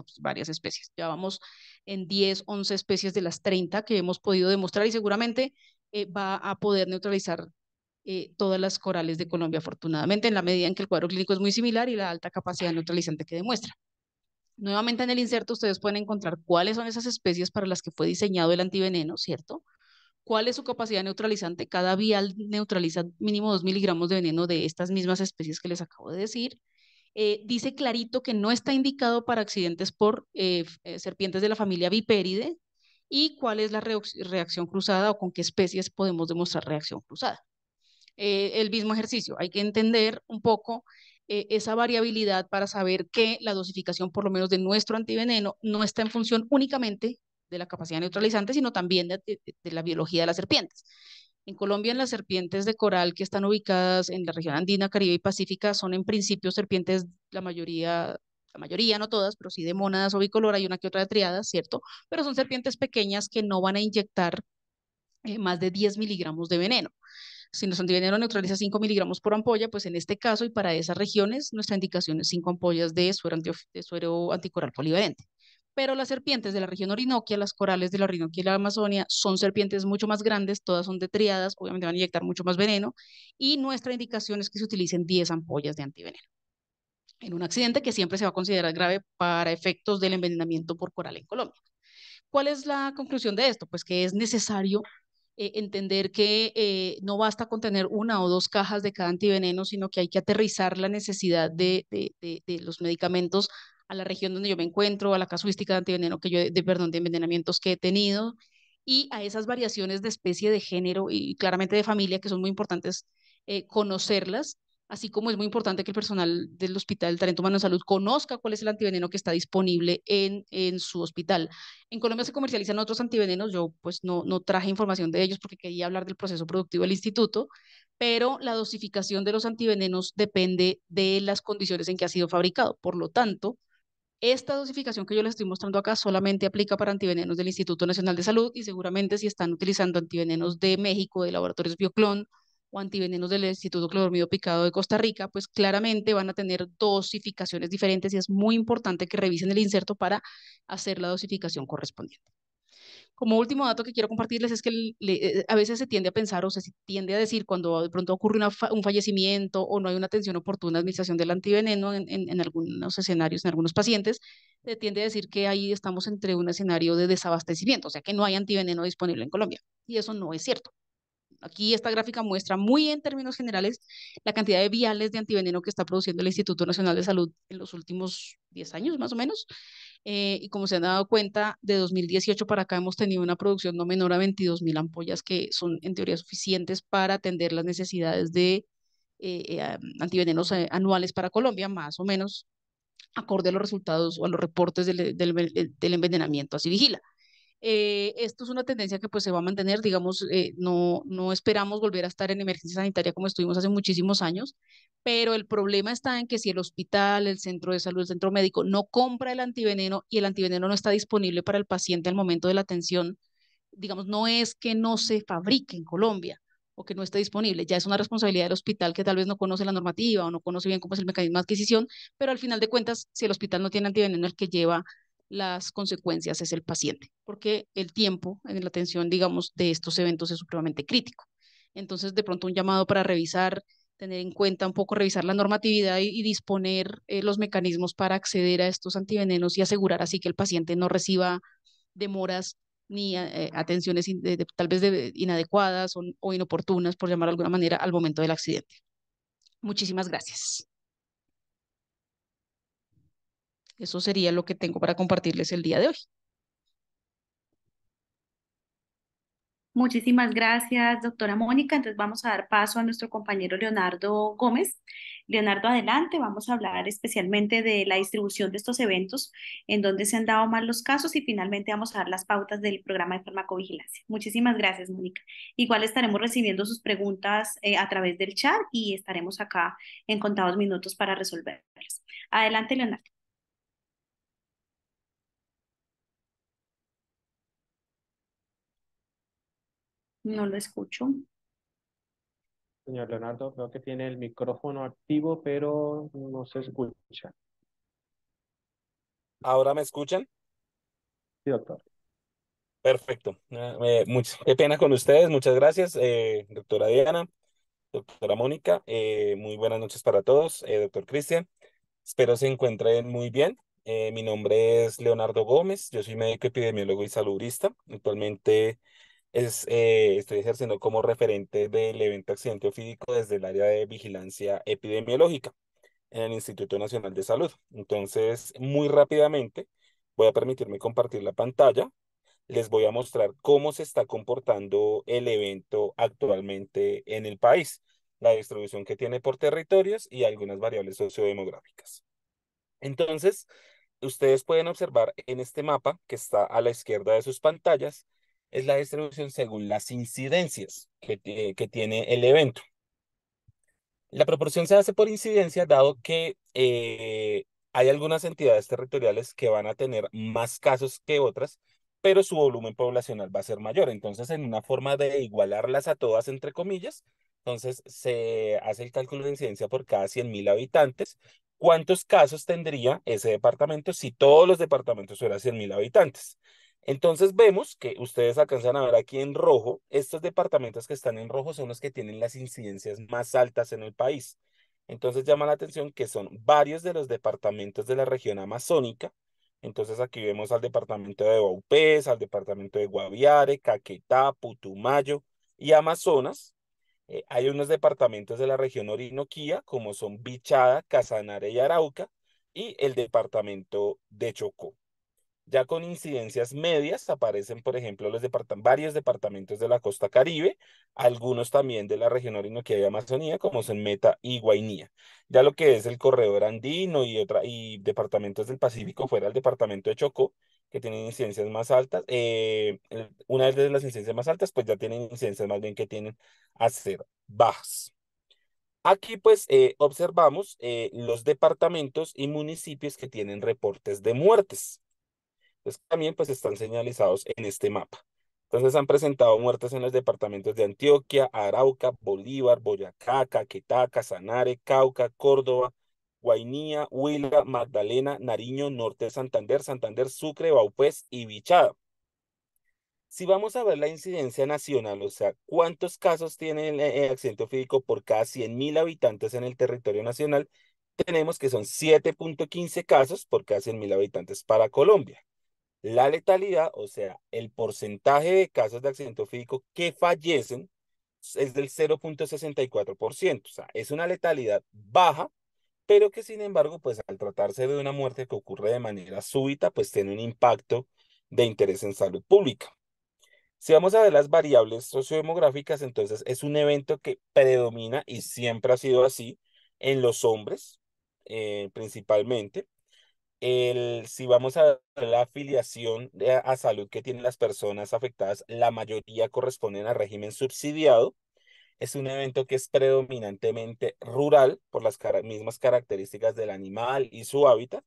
S2: especies. Ya vamos en 10, 11 especies de las 30 que hemos podido demostrar, y seguramente va a poder neutralizar todas las corales de Colombia, afortunadamente, en la medida en que el cuadro clínico es muy similar y la alta capacidad neutralizante que demuestra. Nuevamente en el inserto ustedes pueden encontrar cuáles son esas especies para las que fue diseñado el antiveneno, ¿cierto? ¿Cuál es su capacidad neutralizante? Cada vial neutraliza mínimo 2 miligramos de veneno de estas mismas especies que les acabo de decir. Dice clarito que no está indicado para accidentes por serpientes de la familia Viperidae, y cuál es la reacción cruzada o con qué especies podemos demostrar reacción cruzada. El mismo ejercicio, hay que entender un poco esa variabilidad para saber que la dosificación, por lo menos de nuestro antiveneno, no está en función únicamente de la capacidad neutralizante, sino también de la biología de las serpientes. En Colombia, en las serpientes de coral que están ubicadas en la región andina, Caribe y Pacífica, son en principio serpientes, la mayoría, no todas, pero sí de mónadas o bicolor, hay una que otra de triadas, ¿cierto? Pero son serpientes pequeñas que no van a inyectar más de 10 miligramos de veneno. Si nuestro antiveneno neutraliza 5 miligramos por ampolla, pues en este caso y para esas regiones, nuestra indicación es 5 ampollas de suero anticoral polivalente. Pero las serpientes de la región Orinoquia, las corales de la Orinoquia y la Amazonia, son serpientes mucho más grandes, todas son detriadas, obviamente van a inyectar mucho más veneno, y nuestra indicación es que se utilicen 10 ampollas de antiveneno en un accidente que siempre se va a considerar grave para efectos del envenenamiento por coral en Colombia. ¿Cuál es la conclusión de esto? Pues que es necesario entender que no basta con tener una o dos cajas de cada antiveneno, sino que hay que aterrizar la necesidad de los medicamentos a la región donde yo me encuentro, a la casuística de antiveneno que yo, perdón, de envenenamientos que he tenido y a esas variaciones de especie, de género y claramente de familia que son muy importantes conocerlas, así como es muy importante que el personal del Hospital Talento Humano de Salud conozca cuál es el antiveneno que está disponible en su hospital. En Colombia se comercializan otros antivenenos, yo pues no traje información de ellos porque quería hablar del proceso productivo del instituto, pero la dosificación de los antivenenos depende de las condiciones en que ha sido fabricado. Por lo tanto, esta dosificación que yo les estoy mostrando acá solamente aplica para antivenenos del Instituto Nacional de Salud y seguramente si están utilizando antivenenos de México, de Laboratorios Bioclon o antivenenos del Instituto Cloromio Picado de Costa Rica, pues claramente van a tener dosificaciones diferentes y es muy importante que revisen el inserto para hacer la dosificación correspondiente. Como último dato que quiero compartirles es que a veces se tiende a pensar o se tiende a decir cuando de pronto ocurre un fallecimiento o no hay una atención oportuna de administración del antiveneno en algunos escenarios, en algunos pacientes, se tiende a decir que ahí estamos entre un escenario de desabastecimiento, o sea que no hay antiveneno disponible en Colombia. Y eso no es cierto. Aquí esta gráfica muestra muy en términos generales la cantidad de viales de antiveneno que está produciendo el Instituto Nacional de Salud en los últimos 10 años más o menos. Y como se han dado cuenta, de 2018 para acá hemos tenido una producción no menor a 22.000 ampollas que son en teoría suficientes para atender las necesidades de antivenenos anuales para Colombia, más o menos acorde a los resultados o a los reportes del envenenamiento. Así vigila. Esto es una tendencia que pues se va a mantener, digamos, no esperamos volver a estar en emergencia sanitaria como estuvimos hace muchísimos años, pero el problema está en que si el hospital, el centro de salud, el centro médico no compra el antiveneno y el antiveneno no está disponible para el paciente al momento de la atención, digamos, no es que no se fabrique en Colombia o que no esté disponible, ya es una responsabilidad del hospital que tal vez no conoce la normativa o no conoce bien cómo es el mecanismo de adquisición, pero al final de cuentas, si el hospital no tiene antiveneno, el que lleva las consecuencias es el paciente, porque el tiempo en la atención, digamos, de estos eventos es supremamente crítico. Entonces, de pronto un llamado para revisar, tener en cuenta un poco, revisar la normatividad y disponer los mecanismos para acceder a estos antivenenos y asegurar así que el paciente no reciba demoras ni atenciones tal vez inadecuadas o inoportunas, por llamar de alguna manera, al momento del accidente. Muchísimas gracias. Eso sería lo que tengo para compartirles el día de hoy.
S3: Muchísimas gracias, doctora Mónica. Entonces vamos a dar paso a nuestro compañero Leonardo Gómez. Leonardo, adelante. Vamos a hablar especialmente de la distribución de estos eventos, en dónde se han dado más los casos y finalmente vamos a dar las pautas del programa de farmacovigilancia. Muchísimas gracias, Mónica. Igual estaremos recibiendo sus preguntas a través del chat y estaremos acá en contados minutos para resolverlas. Adelante, Leonardo. No lo escucho.
S1: Señor Leonardo, creo que tiene el micrófono activo, pero no se escucha.
S4: ¿Ahora me escuchan?
S1: Sí, doctor.
S4: Perfecto. Qué pena con ustedes. Muchas gracias, doctora Diana, doctora Mónica. Muy buenas noches para todos. Doctor Cristian, espero se encuentren muy bien. Mi nombre es Leonardo Gómez. Yo soy médico epidemiólogo y salubrista. Actualmente estoy ejerciendo como referente del evento accidente ofídico desde el área de vigilancia epidemiológica en el Instituto Nacional de Salud. Entonces, muy rápidamente, voy a permitirme compartir la pantalla. Les voy a mostrar cómo se está comportando el evento actualmente en el país, la distribución que tiene por territorios y algunas variables sociodemográficas. Entonces, ustedes pueden observar en este mapa que está a la izquierda de sus pantallas, es la distribución según las incidencias que tiene el evento. La proporción se hace por incidencia, dado que hay algunas entidades territoriales que van a tener más casos que otras, pero su volumen poblacional va a ser mayor. Entonces, en una forma de igualarlas a todas, entre comillas, Entonces se hace el cálculo de incidencia por cada 100.000 habitantes. ¿Cuántos casos tendría ese departamento si todos los departamentos fueran 100.000 habitantes? Entonces vemos que ustedes alcanzan a ver aquí en rojo, estos departamentos que están en rojo son los que tienen las incidencias más altas en el país. Entonces llama la atención que son varios de los departamentos de la región amazónica. Entonces aquí vemos al departamento de Vaupés, al departamento de Guaviare, Caquetá, Putumayo y Amazonas. Hay unos departamentos de la región Orinoquía, como son Bichada, Casanare y Arauca, y el departamento de Chocó. Ya con incidencias medias aparecen, por ejemplo, varios departamentos de la costa Caribe, algunos también de la región Orinoquía y Amazonía, como son Meta y Guainía. Ya lo que es el corredor andino y departamentos del Pacífico fuera el departamento de Chocó, que tienen incidencias más altas. Una vez de las incidencias más altas, pues ya tienen incidencias más bien que tienen a ser bajas. Aquí pues observamos los departamentos y municipios que tienen reportes de muertes. Entonces también pues están señalizados en este mapa. Entonces han presentado muertes en los departamentos de Antioquia, Arauca, Bolívar, Boyacá, Caquetá, Casanare, Cauca, Córdoba, Guainía, Huila, Magdalena, Nariño, Norte de Santander, Santander, Sucre, Vaupés y Bichada. Si vamos a ver la incidencia nacional, o sea, cuántos casos tiene el accidente ofídico por cada 100.000 habitantes en el territorio nacional, tenemos que son 7.15 casos por cada 100.000 habitantes para Colombia. La letalidad, o sea, el porcentaje de casos de accidente ofídico que fallecen es del 0.64%. O sea, es una letalidad baja, pero que sin embargo, pues al tratarse de una muerte que ocurre de manera súbita, pues tiene un impacto de interés en salud pública. Si vamos a ver las variables sociodemográficas, entonces es un evento que predomina y siempre ha sido así en los hombres, principalmente. Si vamos a ver la afiliación a salud que tienen las personas afectadas, la mayoría corresponden al régimen subsidiado. Es un evento que es predominantemente rural por las mismas características del animal y su hábitat.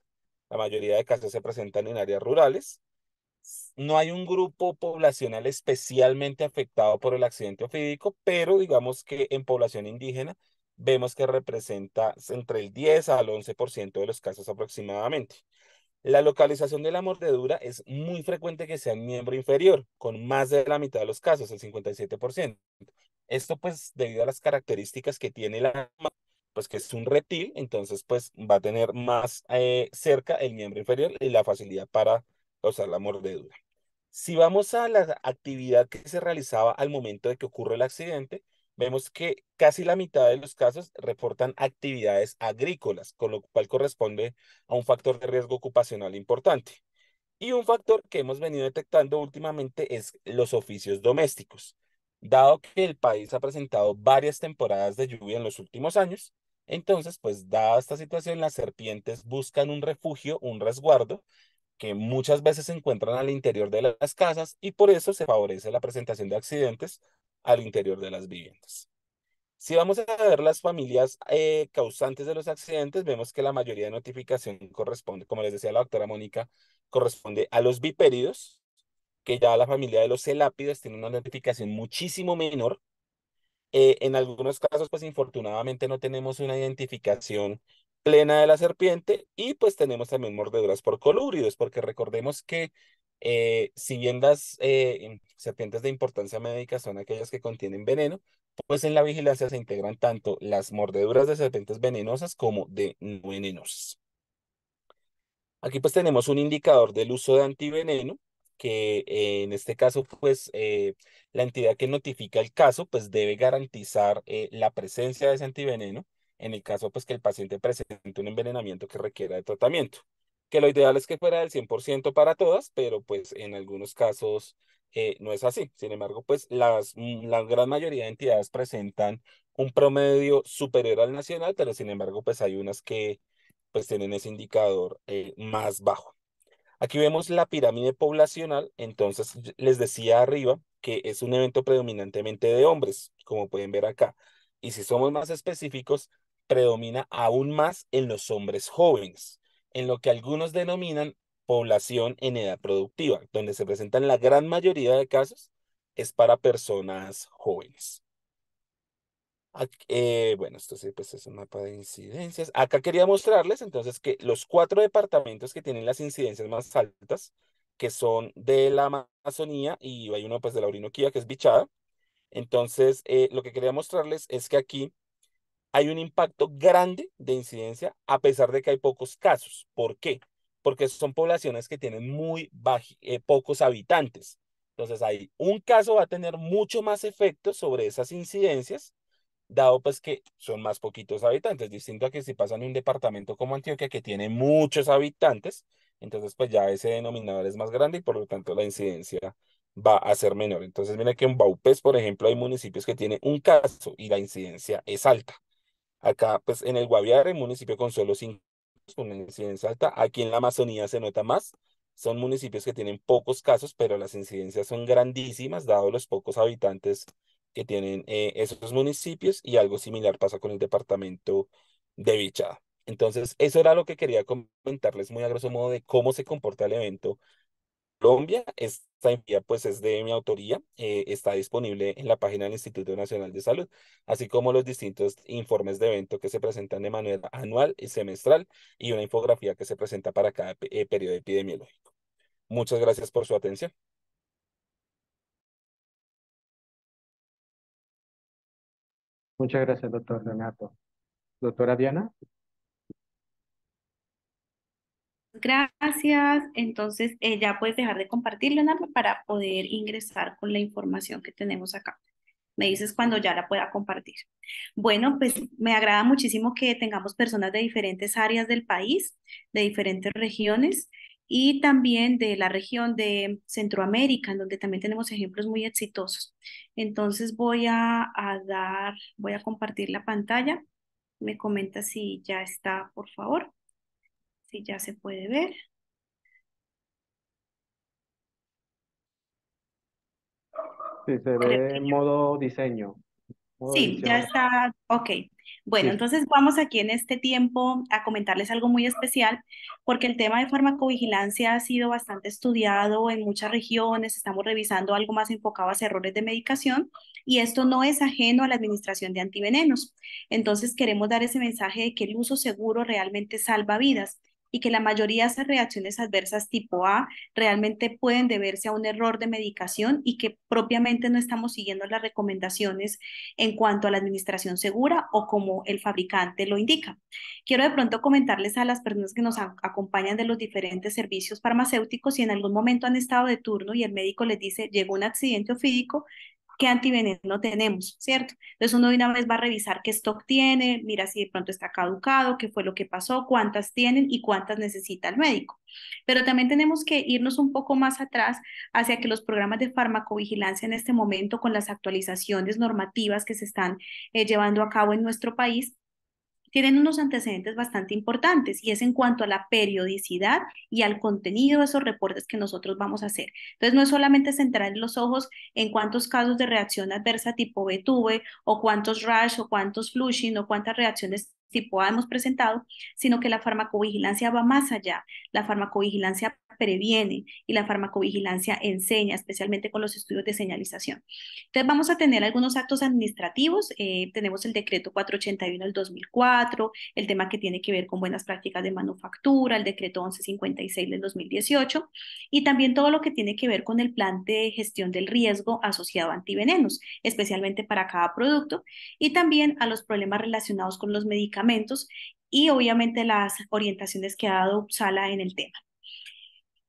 S4: La mayoría de casos se presentan en áreas rurales. No hay un grupo poblacional especialmente afectado por el accidente ofídico, pero digamos que en población indígena vemos que representa entre el 10 al 11% de los casos aproximadamente. La localización de la mordedura es muy frecuente que sea en miembro inferior, con más de la mitad de los casos, el 57%. Esto pues debido a las características que tiene pues que es un reptil, entonces pues va a tener más cerca el miembro inferior y la facilidad para causar la mordedura. Si vamos a la actividad que se realizaba al momento de que ocurre el accidente, vemos que casi la mitad de los casos reportan actividades agrícolas, con lo cual corresponde a un factor de riesgo ocupacional importante. Y un factor que hemos venido detectando últimamente es los oficios domésticos. Dado que el país ha presentado varias temporadas de lluvia en los últimos años, entonces, pues dada esta situación, las serpientes buscan un refugio, un resguardo, que muchas veces se encuentran al interior de las casas y por eso se favorece la presentación de accidentes al interior de las viviendas. Si vamos a ver las familias causantes de los accidentes, vemos que la mayoría de notificación corresponde, como les decía la doctora Mónica, corresponde a los vipéridos, que ya la familia de los celápidos tiene una notificación muchísimo menor. En algunos casos, pues infortunadamente no tenemos una identificación plena de la serpiente y pues tenemos también mordeduras por colúridos, porque recordemos que si bien las serpientes de importancia médica son aquellas que contienen veneno, pues en la vigilancia se integran tanto las mordeduras de serpientes venenosas como de no venenosas. Aquí pues tenemos un indicador del uso de antiveneno, que en este caso pues la entidad que notifica el caso pues debe garantizar la presencia de ese antiveneno en el caso pues que el paciente presente un envenenamiento que requiera de tratamiento. Que lo ideal es que fuera del 100% para todas, pero pues en algunos casos no es así. Sin embargo, pues la gran mayoría de entidades presentan un promedio superior al nacional, pero sin embargo pues hay unas que pues tienen ese indicador más bajo. Aquí vemos la pirámide poblacional, entonces les decía arriba que es un evento predominantemente de hombres, como pueden ver acá. Y si somos más específicos, predomina aún más en los hombres jóvenes, en lo que algunos denominan población en edad productiva, donde se presentan la gran mayoría de casos, es para personas jóvenes. Bueno, esto sí, pues es un mapa de incidencias. Acá quería mostrarles entonces que los 4 departamentos que tienen las incidencias más altas, que son de la Amazonía y hay uno pues de la Orinoquía, que es Bichada. Entonces, lo que quería mostrarles es que aquí hay un impacto grande de incidencia a pesar de que hay pocos casos. ¿Por qué? Porque son poblaciones que tienen pocos habitantes. Entonces, hay un caso va a tener mucho más efecto sobre esas incidencias, dado pues que son más poquitos habitantes, distinto a que si pasan en un departamento como Antioquia que tiene muchos habitantes, entonces pues ya ese denominador es más grande y por lo tanto la incidencia va a ser menor. Entonces mira que en Baupés, por ejemplo, hay municipios que tienen un caso y la incidencia es alta. Acá, pues en el Guaviare, municipio con solo 5, con una incidencia alta. Aquí en la Amazonía se nota más. Son municipios que tienen pocos casos, pero las incidencias son grandísimas, dado los pocos habitantes que tienen esos municipios, y algo similar pasa con el departamento de Vichada. Entonces, eso era lo que quería comentarles muy a grosso modo de cómo se comporta el evento Colombia. Esta guía pues es de mi autoría, está disponible en la página del Instituto Nacional de Salud, así como los distintos informes de evento que se presentan de manera anual y semestral y una infografía que se presenta para cada periodo epidemiológico. Muchas gracias por su atención.
S1: Muchas gracias, doctor Renato. Doctora Diana.
S3: Gracias. Entonces, ya puedes dejar de compartir, Leonardo, para poder ingresar con la información que tenemos acá. Me dices cuando ya la pueda compartir. Bueno, pues me agrada muchísimo que tengamos personas de diferentes áreas del país, de diferentes regiones y también de la región de Centroamérica, en donde también tenemos ejemplos muy exitosos. Entonces voy a compartir la pantalla. Me comenta si ya está, por favor, si ya se puede ver.
S1: Sí, se
S3: Creo
S1: ve en
S3: que
S1: modo diseño, modo
S3: sí, ya
S1: edición.
S3: está, ok. Bueno,
S1: Listo.
S3: entonces vamos aquí en este tiempo a comentarles algo muy especial, porque el tema de farmacovigilancia ha sido bastante estudiado en muchas regiones, estamos revisando algo más enfocado hacia errores de medicación, y esto no es ajeno a la administración de antivenenos. Entonces queremos dar ese mensaje de que el uso seguro realmente salva vidas y que la mayoría de esas reacciones adversas tipo A realmente pueden deberse a un error de medicación y que propiamente no estamos siguiendo las recomendaciones en cuanto a la administración segura o como el fabricante lo indica. Quiero de pronto comentarles a las personas que nos acompañan de los diferentes servicios farmacéuticos, si en algún momento han estado de turno y el médico les dice llegó un accidente ofídico, qué antiveneno tenemos, ¿cierto? Entonces uno de una vez va a revisar qué stock tiene, mira si de pronto está caducado, qué fue lo que pasó, cuántas tienen y cuántas necesita el médico. Pero también tenemos que irnos un poco más atrás hacia que los programas de farmacovigilancia en este momento, con las actualizaciones normativas que se están llevando a cabo en nuestro país, tienen unos antecedentes bastante importantes y es en cuanto a la periodicidad y al contenido de esos reportes que nosotros vamos a hacer. Entonces, no es solamente centrar los ojos en cuántos casos de reacción adversa tipo B tuve o cuántos rash o cuántos flushing o cuántas reacciones tipo A hemos presentado, sino que la farmacovigilancia va más allá. La farmacovigilancia previene y la farmacovigilancia enseña, especialmente con los estudios de señalización. Entonces vamos a tener algunos actos administrativos. Tenemos el decreto 481 del 2004, el tema que tiene que ver con buenas prácticas de manufactura, el decreto 1156 del 2018 y también todo lo que tiene que ver con el plan de gestión del riesgo asociado a antivenenos, especialmente para cada producto y también a los problemas relacionados con los medicamentos y obviamente las orientaciones que ha dado Sala en el tema.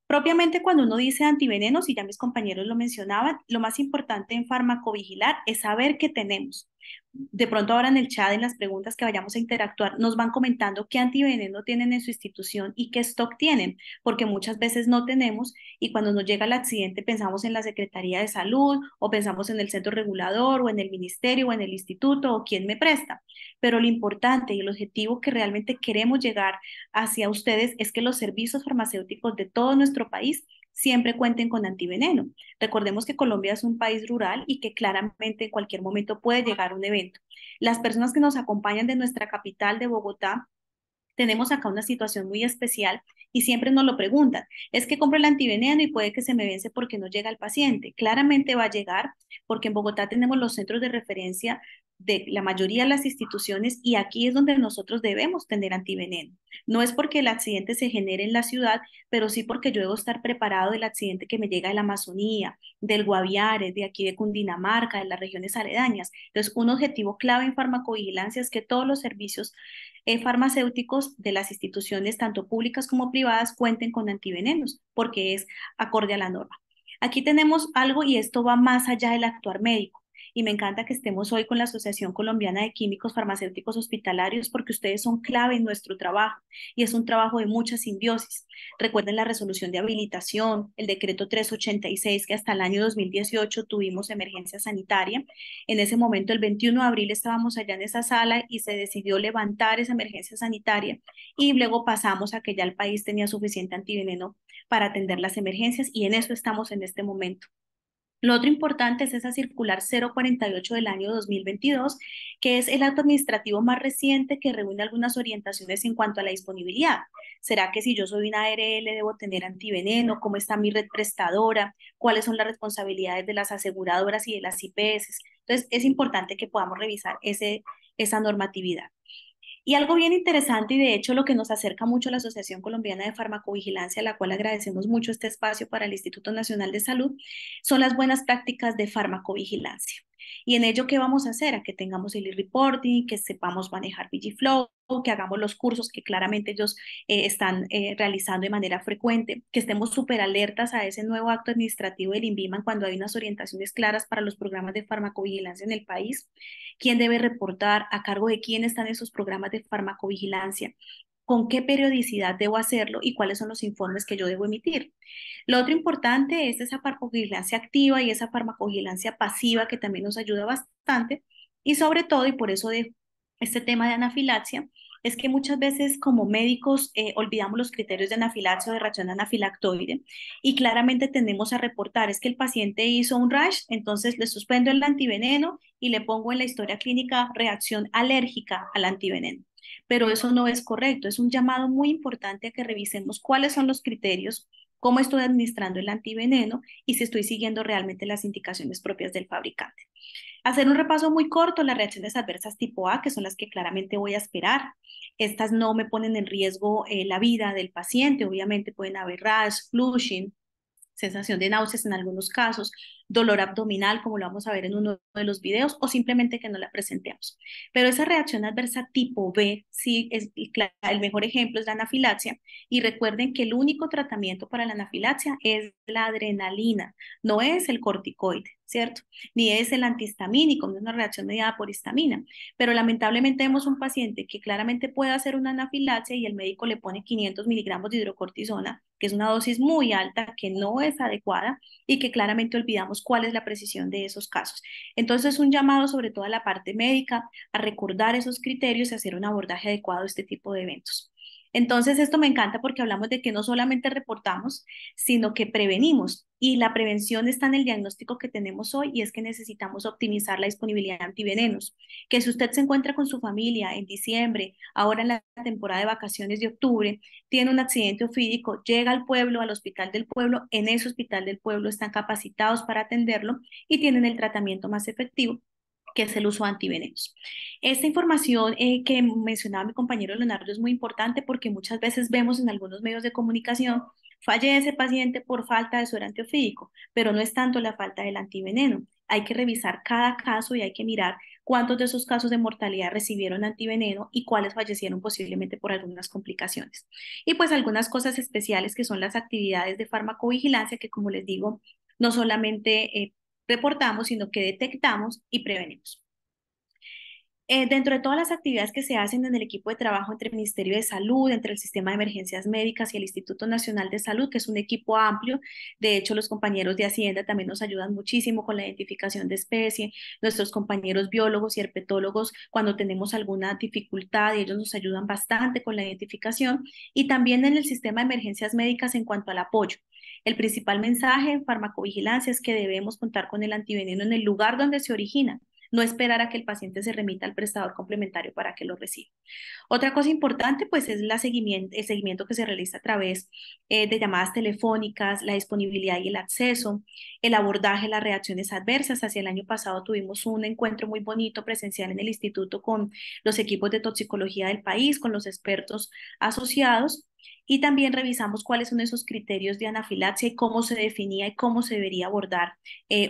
S3: Propiamente cuando uno dice antivenenos, y ya mis compañeros lo mencionaban, lo más importante en farmacovigilar es saber qué tenemos. De pronto ahora en el chat, en las preguntas que vayamos a interactuar, nos van comentando qué antiveneno tienen en su institución y qué stock tienen, porque muchas veces no tenemos y cuando nos llega el accidente pensamos en la Secretaría de Salud o pensamos en el centro regulador o en el ministerio o en el instituto o quién me presta. Pero lo importante y el objetivo que realmente queremos llegar hacia ustedes es que los servicios farmacéuticos de todo nuestro país siempre cuenten con antiveneno. Recordemos que Colombia es un país rural y que claramente en cualquier momento puede llegar un evento. Las personas que nos acompañan de nuestra capital, de Bogotá, tenemos acá una situación muy especial y siempre nos lo preguntan. Es que compro el antiveneno y puede que se me vence porque no llega el paciente. Claramente va a llegar porque en Bogotá tenemos los centros de referencia de la mayoría de las instituciones, y aquí es donde nosotros debemos tener antiveneno. No es porque el accidente se genere en la ciudad, pero sí porque yo debo estar preparado del accidente que me llega de la Amazonía, del Guaviare, de aquí de Cundinamarca, de las regiones aledañas. Entonces, un objetivo clave en farmacovigilancia es que todos los servicios farmacéuticos de las instituciones, tanto públicas como privadas, cuenten con antivenenos, porque es acorde a la norma. Aquí tenemos algo y esto va más allá del actuar médico. Y me encanta que estemos hoy con la Asociación Colombiana de Químicos Farmacéuticos Hospitalarios porque ustedes son clave en nuestro trabajo y es un trabajo de mucha simbiosis. Recuerden la resolución de habilitación, el decreto 386 que hasta el año 2018 tuvimos emergencia sanitaria. En ese momento, el 21 de abril, estábamos allá en esa sala y se decidió levantar esa emergencia sanitaria y luego pasamos a que ya el país tenía suficiente antiveneno para atender las emergencias y en eso estamos en este momento. Lo otro importante es esa circular 048 del año 2022, que es el acto administrativo más reciente que reúne algunas orientaciones en cuanto a la disponibilidad. ¿Será que si yo soy una ARL debo tener antiveneno? ¿Cómo está mi red prestadora? ¿Cuáles son las responsabilidades de las aseguradoras y de las IPS? Entonces, es importante que podamos revisar esa normatividad. Y algo bien interesante y de hecho lo que nos acerca mucho a la Asociación Colombiana de Farmacovigilancia, a la cual agradecemos mucho este espacio para el Instituto Nacional de Salud, son las buenas prácticas de farmacovigilancia. Y en ello, ¿qué vamos a hacer? A que tengamos el e-reporting, que sepamos manejar Vigiflow, que hagamos los cursos que claramente ellos están realizando de manera frecuente, que estemos súper alertas a ese nuevo acto administrativo del INVIMA cuando hay unas orientaciones claras para los programas de farmacovigilancia en el país, quién debe reportar, a cargo de quién están esos programas de farmacovigilancia, con qué periodicidad debo hacerlo y cuáles son los informes que yo debo emitir. Lo otro importante es esa farmacovigilancia activa y esa farmacovigilancia pasiva que también nos ayuda bastante y sobre todo, y por eso de este tema de anafilaxia, es que muchas veces como médicos olvidamos los criterios de anafilaxia o de reacción anafilactoide y claramente tendemos a reportar, es que el paciente hizo un rash, entonces le suspendo el antiveneno y le pongo en la historia clínica reacción alérgica al antiveneno. Pero eso no es correcto, es un llamado muy importante a que revisemos cuáles son los criterios, cómo estoy administrando el antiveneno y si estoy siguiendo realmente las indicaciones propias del fabricante. Hacer un repaso muy corto, las reacciones adversas tipo A, que son las que claramente voy a esperar. Estas no me ponen en riesgo la vida del paciente, obviamente pueden haber rash, flushing, sensación de náuseas en algunos casos, dolor abdominal, como lo vamos a ver en uno de los videos, o simplemente que no la presentemos. Pero esa reacción adversa tipo B, sí, el mejor ejemplo es la anafilaxia, y recuerden que el único tratamiento para la anafilaxia es la adrenalina, no es el corticoide, ¿cierto? Ni es el antihistamínico, no es una reacción mediada por histamina, pero lamentablemente vemos un paciente que claramente puede hacer una anafilaxia y el médico le pone 500 miligramos de hidrocortisona, que es una dosis muy alta, que no es adecuada y que claramente olvidamos cuál es la precisión de esos casos. Entonces, un llamado sobre todo a la parte médica a recordar esos criterios y hacer un abordaje adecuado a este tipo de eventos. Entonces, esto me encanta porque hablamos de que no solamente reportamos, sino que prevenimos. Y la prevención está en el diagnóstico que tenemos hoy y es que necesitamos optimizar la disponibilidad de antivenenos. Que si usted se encuentra con su familia en diciembre, ahora en la temporada de vacaciones de octubre, tiene un accidente ofídico, llega al pueblo, al hospital del pueblo, en ese hospital del pueblo están capacitados para atenderlo y tienen el tratamiento más efectivo, que es el uso de antivenenos. Esta información que mencionaba mi compañero Leonardo es muy importante porque muchas veces vemos en algunos medios de comunicación fallece paciente por falta de suero antiofídico, pero no es tanto la falta del antiveneno. Hay que revisar cada caso y hay que mirar cuántos de esos casos de mortalidad recibieron antiveneno y cuáles fallecieron posiblemente por algunas complicaciones. Y pues algunas cosas especiales que son las actividades de farmacovigilancia que, como les digo, no solamente reportamos, sino que detectamos y prevenimos. Dentro de todas las actividades que se hacen en el equipo de trabajo entre el Ministerio de Salud, entre el Sistema de Emergencias Médicas y el Instituto Nacional de Salud, que es un equipo amplio, de hecho los compañeros de Hacienda también nos ayudan muchísimo con la identificación de especie, nuestros compañeros biólogos y herpetólogos cuando tenemos alguna dificultad, ellos nos ayudan bastante con la identificación, y también en el Sistema de Emergencias Médicas en cuanto al apoyo. El principal mensaje en farmacovigilancia es que debemos contar con el antiveneno en el lugar donde se origina. no esperar a que el paciente se remita al prestador complementario para que lo reciba. Otra cosa importante, pues, es el seguimiento que se realiza a través de llamadas telefónicas, la disponibilidad y el acceso, el abordaje, las reacciones adversas. Hacia el año pasado tuvimos un encuentro muy bonito presencial en el instituto con los equipos de toxicología del país, con los expertos asociados, y también revisamos cuáles son esos criterios de anafilaxia y cómo se definía y cómo se debería abordar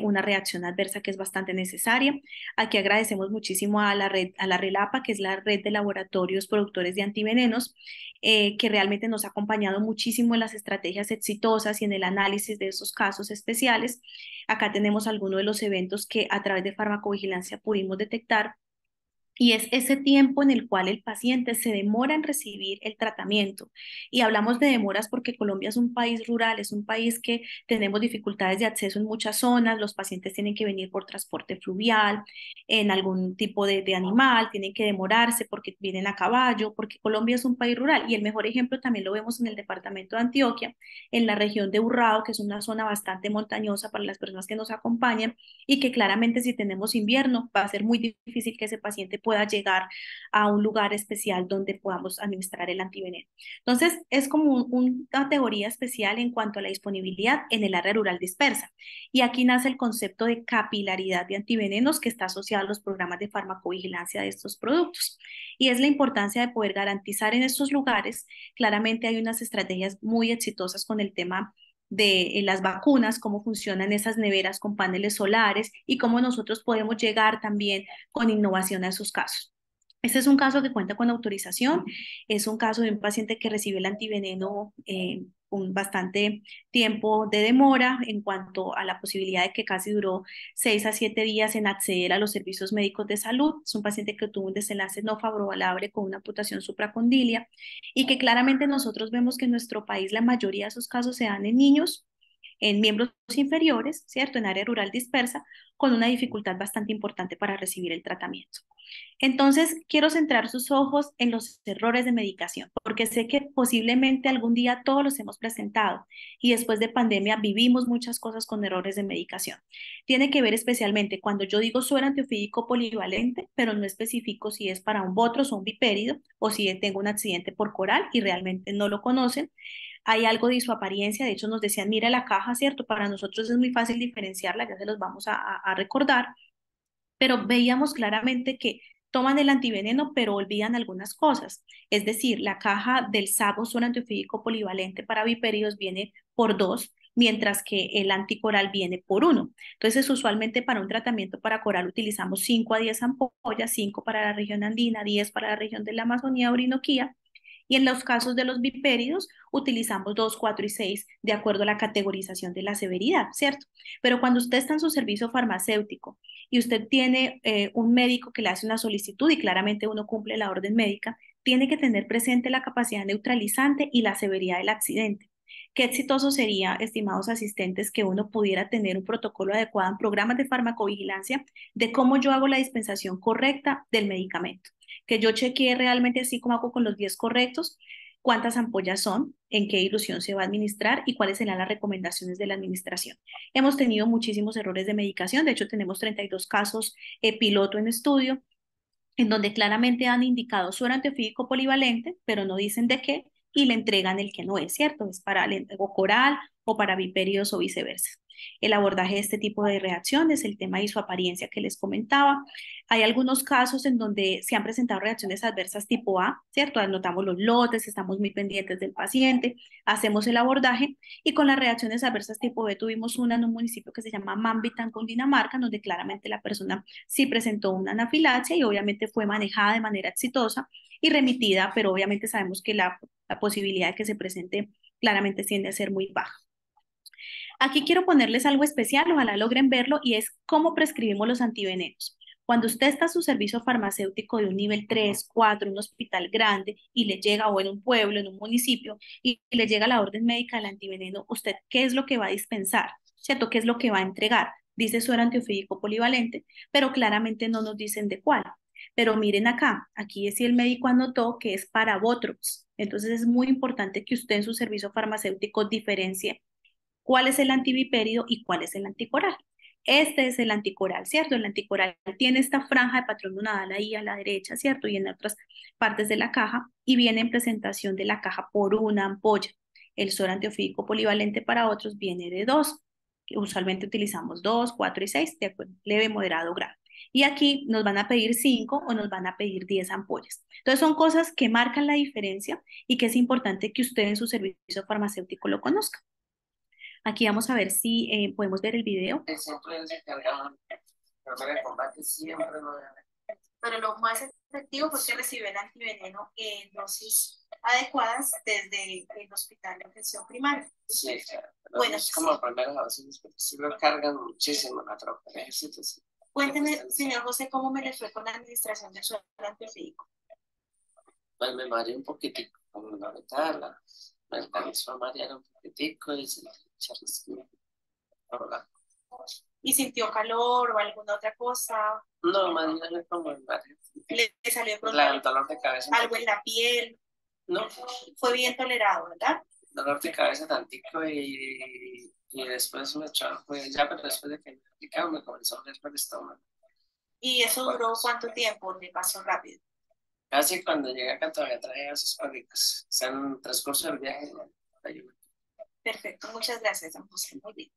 S3: una reacción adversa que es bastante necesaria. Aquí agradecemos muchísimo a la RELAPA, que es la red de laboratorios productores de antivenenos, que realmente nos ha acompañado muchísimo en las estrategias exitosas y en el análisis de esos casos especiales. Acá tenemos algunos de los eventos que a través de farmacovigilancia pudimos detectar, y es ese tiempo en el cual el paciente se demora en recibir el tratamiento. Y hablamos de demoras porque Colombia es un país rural, es un país que tenemos dificultades de acceso en muchas zonas, los pacientes tienen que venir por transporte fluvial, en algún tipo de animal, tienen que demorarse porque vienen a caballo, porque Colombia es un país rural. Y el mejor ejemplo también lo vemos en el departamento de Antioquia, en la región de Urrao, que es una zona bastante montañosa para las personas que nos acompañan, y que claramente si tenemos invierno va a ser muy difícil que ese paciente pueda llegar a un lugar especial donde podamos administrar el antiveneno. Entonces, es como una categoría especial en cuanto a la disponibilidad en el área rural dispersa. Y aquí nace el concepto de capilaridad de antivenenos que está asociado a los programas de farmacovigilancia de estos productos. Y es la importancia de poder garantizar en estos lugares. Claramente hay unas estrategias muy exitosas con el tema de las vacunas, cómo funcionan esas neveras con paneles solares y cómo nosotros podemos llegar también con innovación a esos casos. Este es un caso que cuenta con autorización, es un caso de un paciente que recibe el antiveneno con bastante tiempo de demora en cuanto a la posibilidad de que casi duró 6 a 7 días en acceder a los servicios médicos de salud. Es un paciente que tuvo un desenlace no favorable con una amputación supracondilia y que claramente nosotros vemos que en nuestro país la mayoría de esos casos se dan en niños, en miembros inferiores, ¿cierto? En área rural dispersa, con una dificultad bastante importante para recibir el tratamiento. Entonces, quiero centrar sus ojos en los errores de medicación, porque sé que posiblemente algún día todos los hemos presentado y después de pandemia vivimos muchas cosas con errores de medicación. Tiene que ver especialmente cuando yo digo suero antiofídico polivalente, pero no especifico si es para un botros o un bipérido o si tengo un accidente por coral y realmente no lo conocen. Hay algo de su apariencia, de hecho nos decían, mira la caja, ¿cierto? Para nosotros es muy fácil diferenciarla, ya se los vamos a recordar, pero veíamos claramente que toman el antiveneno, pero olvidan algunas cosas. Es decir, la caja del SABO, suero antiofídico polivalente para vipéridos, viene por 2, mientras que el anticoral viene por 1. Entonces, usualmente para un tratamiento para coral utilizamos 5 a 10 ampollas, 5 para la región andina, 10 para la región de la Amazonía, Orinoquía. Y en los casos de los vipéridos utilizamos 2, 4 y 6 de acuerdo a la categorización de la severidad, ¿cierto? Pero cuando usted está en su servicio farmacéutico y usted tiene un médico que le hace una solicitud y claramente uno cumple la orden médica, tiene que tener presente la capacidad neutralizante y la severidad del accidente. Qué exitoso sería, estimados asistentes, que uno pudiera tener un protocolo adecuado en programas de farmacovigilancia de cómo yo hago la dispensación correcta del medicamento. Que yo chequee realmente así como hago con los 10 correctos, cuántas ampollas son, en qué dilución se va a administrar y cuáles serán las recomendaciones de la administración. Hemos tenido muchísimos errores de medicación, de hecho tenemos 32 casos piloto en estudio, en donde claramente han indicado suero antiofídico polivalente, pero no dicen de qué, y le entregan el que no es, ¿cierto? Es para o coral o para vipéridos o viceversa. El abordaje de este tipo de reacciones, el tema y su apariencia que les comentaba. Hay algunos casos en donde se han presentado reacciones adversas tipo A, ¿cierto? Anotamos los lotes, estamos muy pendientes del paciente, hacemos el abordaje y con las reacciones adversas tipo B tuvimos una en un municipio que se llama Mambitan, Cundinamarca, donde claramente la persona sí presentó una anafilaxia y obviamente fue manejada de manera exitosa y remitida, pero obviamente sabemos que la posibilidad de que se presente claramente tiende a ser muy baja. Aquí quiero ponerles algo especial, ojalá logren verlo, y es cómo prescribimos los antivenenos. Cuando usted está en su servicio farmacéutico de un nivel 3, 4, un hospital grande, y le llega, o en un pueblo, en un municipio, y le llega la orden médica del antiveneno, ¿usted qué es lo que va a dispensar? ¿Cierto? ¿Qué es lo que va a entregar? Dice suero antiofídico polivalente, pero claramente no nos dicen de cuál. Pero miren acá, aquí es si el médico anotó que es para Botrox. Entonces es muy importante que usted en su servicio farmacéutico diferencie cuál es el antivipérido y cuál es el anticoral. Este es el anticoral, ¿cierto? El anticoral tiene esta franja de patrón nodal ahí a la derecha, ¿cierto? Y en otras partes de la caja, y viene en presentación de la caja por una ampolla. El suero antiofídico polivalente para otros viene de 2. Usualmente utilizamos 2, 4 y 6, de acuerdo, leve, moderado, grave. Y aquí nos van a pedir 5 o nos van a pedir 10 ampollas. Entonces son cosas que marcan la diferencia y que es importante que usted en su servicio farmacéutico lo conozca. Aquí vamos a ver si podemos ver el video. Pero lo más efectivo fue que recibió el antiveneno en dosis adecuadas desde el hospital de atención primaria.
S5: Sí, claro.
S3: Bueno,
S5: es como primera dosis, pero sí lo cargan muchísimo en la tropa de ejército. Sí.
S3: Cuénteme, señor José, ¿cómo me le fue con la administración del suero antiofídico?
S5: Pues me mareé un poquitico, como la ventana, me alcanzó a marear un poquitico y se charlesquía.
S3: ¿Y sintió calor o alguna otra cosa?
S5: No, más bien como el mareo.
S3: ¿Le salió pronto
S5: El dolor de cabeza.
S3: algo en la piel?
S5: No.
S3: Fue bien tolerado, ¿verdad?
S5: Dolor de cabeza tantico y después me echó, pues ya, pero después de que me aplicaron me comenzó a doler el estómago.
S3: ¿Y eso duró cuánto tiempo? ¿Le pasó rápido?
S5: Casi cuando llegué acá todavía traía esos palitos. O sea, en el transcurso del viaje.
S3: Perfecto, muchas gracias, don José. Muy bien.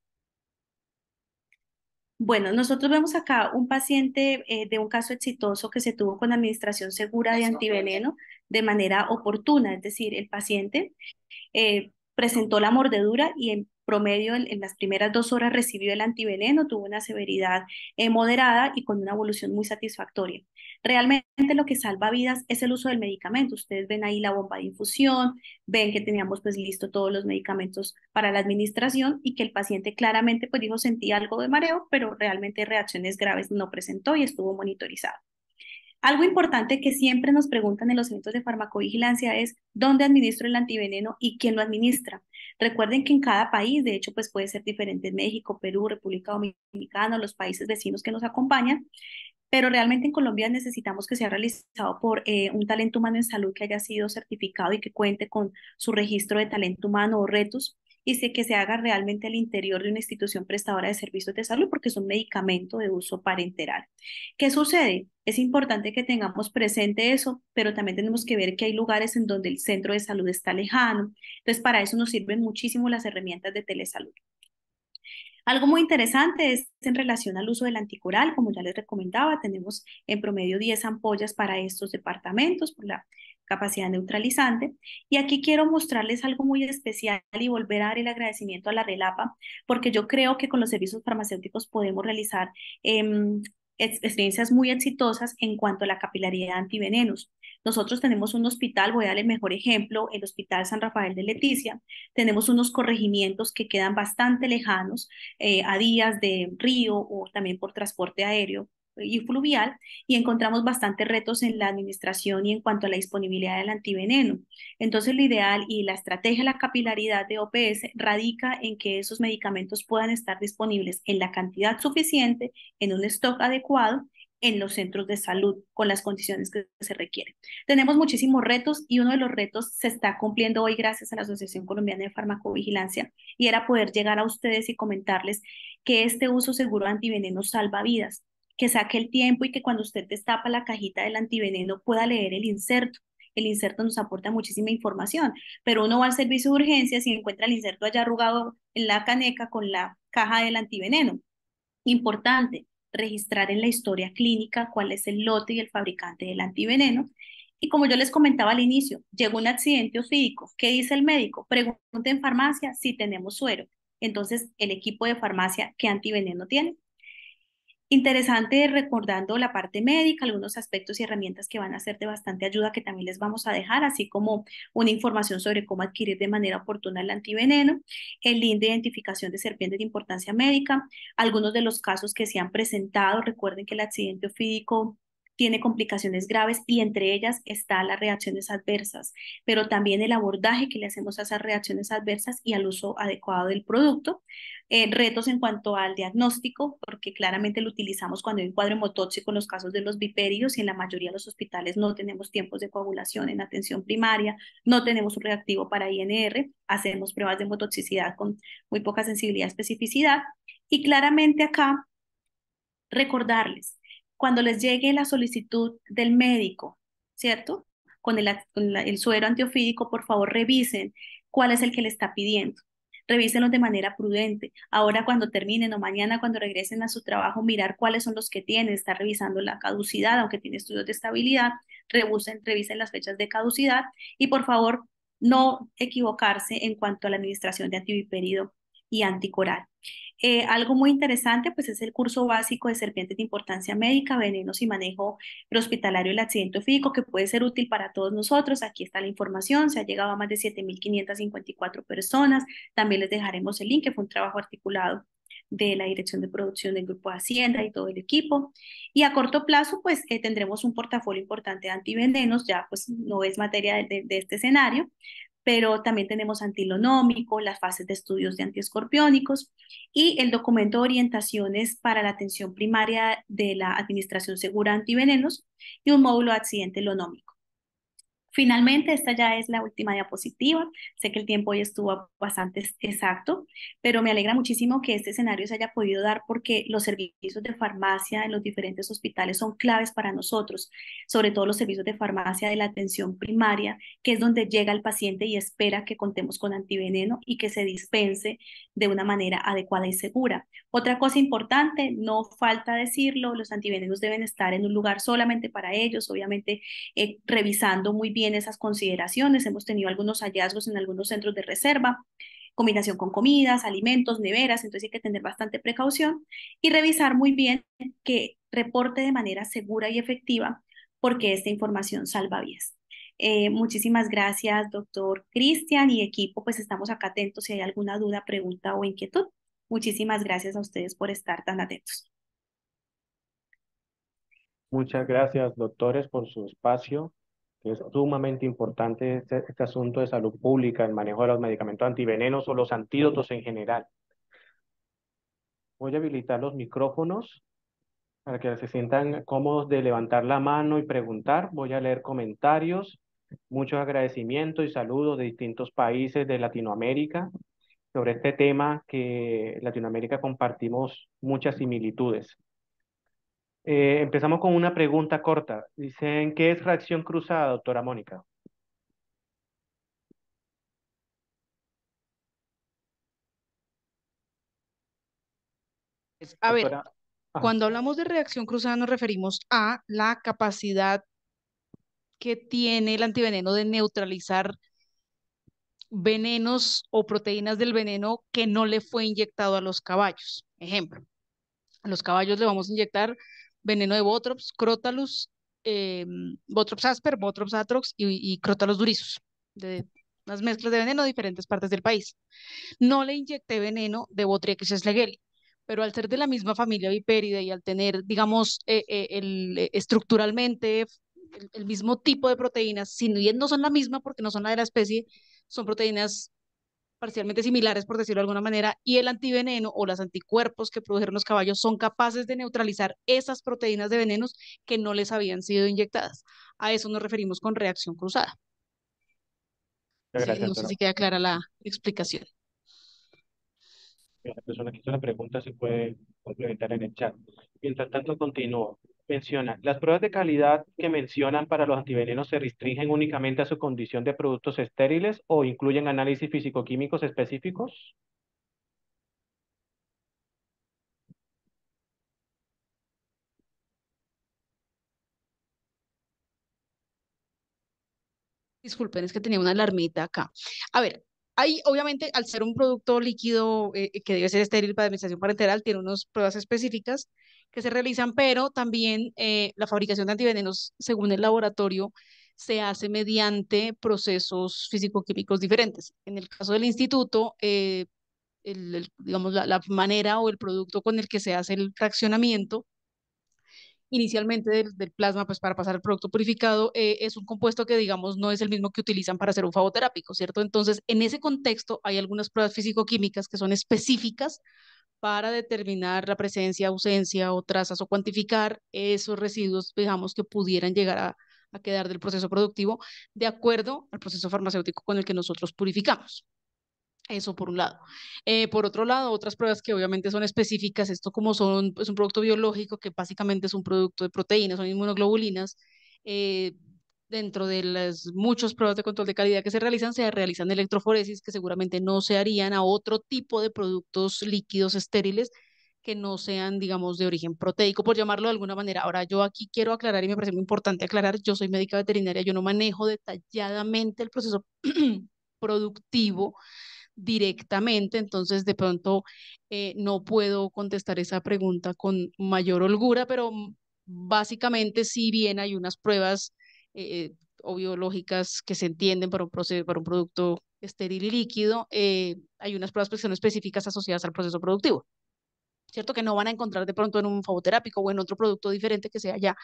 S3: Bueno, nosotros vemos acá un paciente de un caso exitoso que se tuvo con administración segura de antiveneno de manera oportuna, es decir, el paciente presentó la mordedura y en promedio en las primeras 2 horas recibió el antiveneno, tuvo una severidad moderada y con una evolución muy satisfactoria. Realmente lo que salva vidas es el uso del medicamento. Ustedes ven ahí la bomba de infusión, ven que teníamos pues listo todos los medicamentos para la administración y que el paciente claramente pues dijo sentía algo de mareo, pero realmente reacciones graves no presentó y estuvo monitorizado. Algo importante que siempre nos preguntan en los eventos de farmacovigilancia es dónde administro el antiveneno y quién lo administra. Recuerden que en cada país, de hecho, pues puede ser diferente en México, Perú, República Dominicana, los países vecinos que nos acompañan, pero realmente en Colombia necesitamos que sea realizado por un talento humano en salud que haya sido certificado y que cuente con su registro de talento humano o retos y que se haga realmente al interior de una institución prestadora de servicios de salud porque es un medicamento de uso parenteral. ¿Qué sucede? Es importante que tengamos presente eso, pero también tenemos que ver que hay lugares en donde el centro de salud está lejano. Entonces, para eso nos sirven muchísimo las herramientas de telesalud. Algo muy interesante es en relación al uso del anticoral, como ya les recomendaba, tenemos en promedio 10 ampollas para estos departamentos por la capacidad neutralizante. Y aquí quiero mostrarles algo muy especial y volver a dar el agradecimiento a la Relapa, porque yo creo que con los servicios farmacéuticos podemos realizar experiencias muy exitosas en cuanto a la capilaridad de antivenenos. Nosotros tenemos un hospital, voy a dar el mejor ejemplo, el Hospital San Rafael de Leticia. Tenemos unos corregimientos que quedan bastante lejanos, a días de río o también por transporte aéreo y fluvial, y encontramos bastantes retos en la administración y en cuanto a la disponibilidad del antiveneno. Entonces, lo ideal y la estrategia de la capilaridad de OPS radica en que esos medicamentos puedan estar disponibles en la cantidad suficiente, en un stock adecuado, en los centros de salud con las condiciones que se requieren. Tenemos muchísimos retos y uno de los retos se está cumpliendo hoy gracias a la Asociación Colombiana de Farmacovigilancia y era poder llegar a ustedes y comentarles que este uso seguro de antiveneno salva vidas, que saque el tiempo y que cuando usted destapa la cajita del antiveneno pueda leer el inserto. El inserto nos aporta muchísima información, pero uno va al servicio de urgencias y encuentra el inserto allá arrugado en la caneca con la caja del antiveneno. Importante, registrar en la historia clínica cuál es el lote y el fabricante del antiveneno. Y como yo les comentaba al inicio, llegó un accidente ofídico. ¿Qué dice el médico? Pregunte en farmacia si tenemos suero. Entonces, el equipo de farmacia, ¿qué antiveneno tiene? Interesante recordando la parte médica, algunos aspectos y herramientas que van a ser de bastante ayuda que también les vamos a dejar, así como una información sobre cómo adquirir de manera oportuna el antiveneno, el link de identificación de serpientes de importancia médica, algunos de los casos que se han presentado. Recuerden que el accidente ofídico tiene complicaciones graves y entre ellas están las reacciones adversas, pero también el abordaje que le hacemos a esas reacciones adversas y al uso adecuado del producto. Retos en cuanto al diagnóstico, porque claramente lo utilizamos cuando hay un cuadro hemotóxico en los casos de los viperios y en la mayoría de los hospitales no tenemos tiempos de coagulación en atención primaria, no tenemos un reactivo para INR, hacemos pruebas de hemotoxicidad con muy poca sensibilidad y especificidad. Y claramente acá Recordarles, cuando les llegue la solicitud del médico, ¿cierto? El suero antiofídico, por favor revisen cuál es el que le está pidiendo. Revísenlos de manera prudente. Ahora cuando terminen o mañana cuando regresen a su trabajo, mirar cuáles son los que tienen, estar revisando la caducidad, aunque tiene estudios de estabilidad, revisen las fechas de caducidad y por favor no equivocarse en cuanto a la administración de antivipérido y anticoral. Algo muy interesante pues es el curso básico de serpientes de importancia médica, venenos y manejo prehospitalario del accidente ofídico, que puede ser útil para todos nosotros. Aquí está la información, se ha llegado a más de 7.554 personas. También les dejaremos el link, que fue un trabajo articulado de la Dirección de Producción del Grupo de Hacienda y todo el equipo. Y a corto plazo, pues tendremos un portafolio importante de antivenenos, ya pues no es materia de este escenario, pero también tenemos antilonómico, las fases de estudios de antiescorpiónicos y el documento de orientaciones para la atención primaria de la Administración Segura Antivenenos y un módulo de accidente lonómico. Finalmente, esta ya es la última diapositiva. Sé que el tiempo hoy estuvo bastante exacto, pero me alegra muchísimo que este escenario se haya podido dar porque los servicios de farmacia en los diferentes hospitales son claves para nosotros, sobre todo los servicios de farmacia de la atención primaria, que es donde llega el paciente y espera que contemos con antiveneno y que se dispense de una manera adecuada y segura. Otra cosa importante, no falta decirlo, los antivenenos deben estar en un lugar solamente para ellos, obviamente revisando muy bien esas consideraciones. Hemos tenido algunos hallazgos en algunos centros de reserva, combinación con comidas, alimentos, neveras, entonces hay que tener bastante precaución y revisar muy bien que reporte de manera segura y efectiva porque esta información salva vidas. Muchísimas gracias, doctor Cristian y equipo, pues estamos acá atentos si hay alguna duda, pregunta o inquietud. Muchísimas gracias a ustedes por estar tan atentos.
S1: Muchas gracias, doctores, por su espacio, que es sumamente importante este asunto de salud pública, el manejo de los medicamentos antivenenos o los antídotos en general. Voy a habilitar los micrófonos para que se sientan cómodos de levantar la mano y preguntar. Voy a leer comentarios, muchos agradecimientos y saludos de distintos países de Latinoamérica sobre este tema que en Latinoamérica compartimos muchas similitudes. Empezamos con una pregunta corta. Dicen, ¿qué es reacción cruzada, doctora Mónica?
S2: A ver,
S1: Doctora, ajá.
S2: cuando hablamos de reacción cruzada nos referimos a la capacidad que tiene el antiveneno de neutralizar venenos o proteínas del veneno que no le fue inyectado a los caballos. Ejemplo, a los caballos le vamos a inyectar veneno de Botrops, Crotalus, Botrops asper, Botrops atrox y Crotalus durissus, de unas mezclas de veneno de diferentes partes del país. No le inyecté veneno de Botrytis legeli, pero al ser de la misma familia vipéride y al tener, digamos, estructuralmente el mismo tipo de proteínas, si bien no son la misma porque no son la de la especie, son proteínas parcialmente similares, por decirlo de alguna manera, y el antiveneno o los anticuerpos que produjeron los caballos son capaces de neutralizar esas proteínas de venenos que no les habían sido inyectadas. A eso nos referimos con reacción cruzada.
S1: Muchas
S2: Sí,
S1: gracias,
S2: no sé
S1: doctora.
S2: si queda clara la explicación.
S1: La persona que hizo la pregunta se puede complementar en el chat. Mientras tanto, continúo. Menciona, ¿las pruebas de calidad que mencionan para los antivenenos se restringen únicamente a su condición de productos estériles o incluyen análisis físico-químicos específicos?
S2: Disculpen, es que tenía una alarmita acá. A ver, hay obviamente al ser un producto líquido que debe ser estéril para administración parenteral, tiene unas pruebas específicas que se realizan, pero también la fabricación de antivenenos, según el laboratorio, se hace mediante procesos físico-químicos diferentes. En el caso del instituto, digamos, la manera o el producto con el que se hace el fraccionamiento inicialmente del plasma, pues para pasar al producto purificado, es un compuesto que, digamos, no es el mismo que utilizan para hacer un fagoterápico, ¿cierto? Entonces, en ese contexto hay algunas pruebas físico-químicas que son específicas para determinar la presencia, ausencia o trazas o cuantificar esos residuos, digamos, que pudieran llegar a quedar del proceso productivo de acuerdo al proceso farmacéutico con el que nosotros purificamos. Eso por un lado. Por otro lado, otras pruebas que obviamente son específicas, esto como son, es un producto biológico que básicamente es un producto de proteínas, son inmunoglobulinas, eh, dentro de las muchas pruebas de control de calidad que se realizan electroforesis que seguramente no se harían a otro tipo de productos líquidos estériles que no sean, digamos, de origen proteico, por llamarlo de alguna manera. Ahora, yo aquí quiero aclarar y me parece muy importante aclarar, yo soy médica veterinaria, yo no manejo detalladamente el proceso productivo directamente, entonces de pronto no puedo contestar esa pregunta con mayor holgura, pero básicamente si bien hay unas pruebas o biológicas que se entienden para un proceso, para un producto estéril y líquido, hay unas pruebas que son específicas asociadas al proceso productivo, ¿cierto? Que no van a encontrar de pronto en un fagoterápico o en otro producto diferente que sea ya,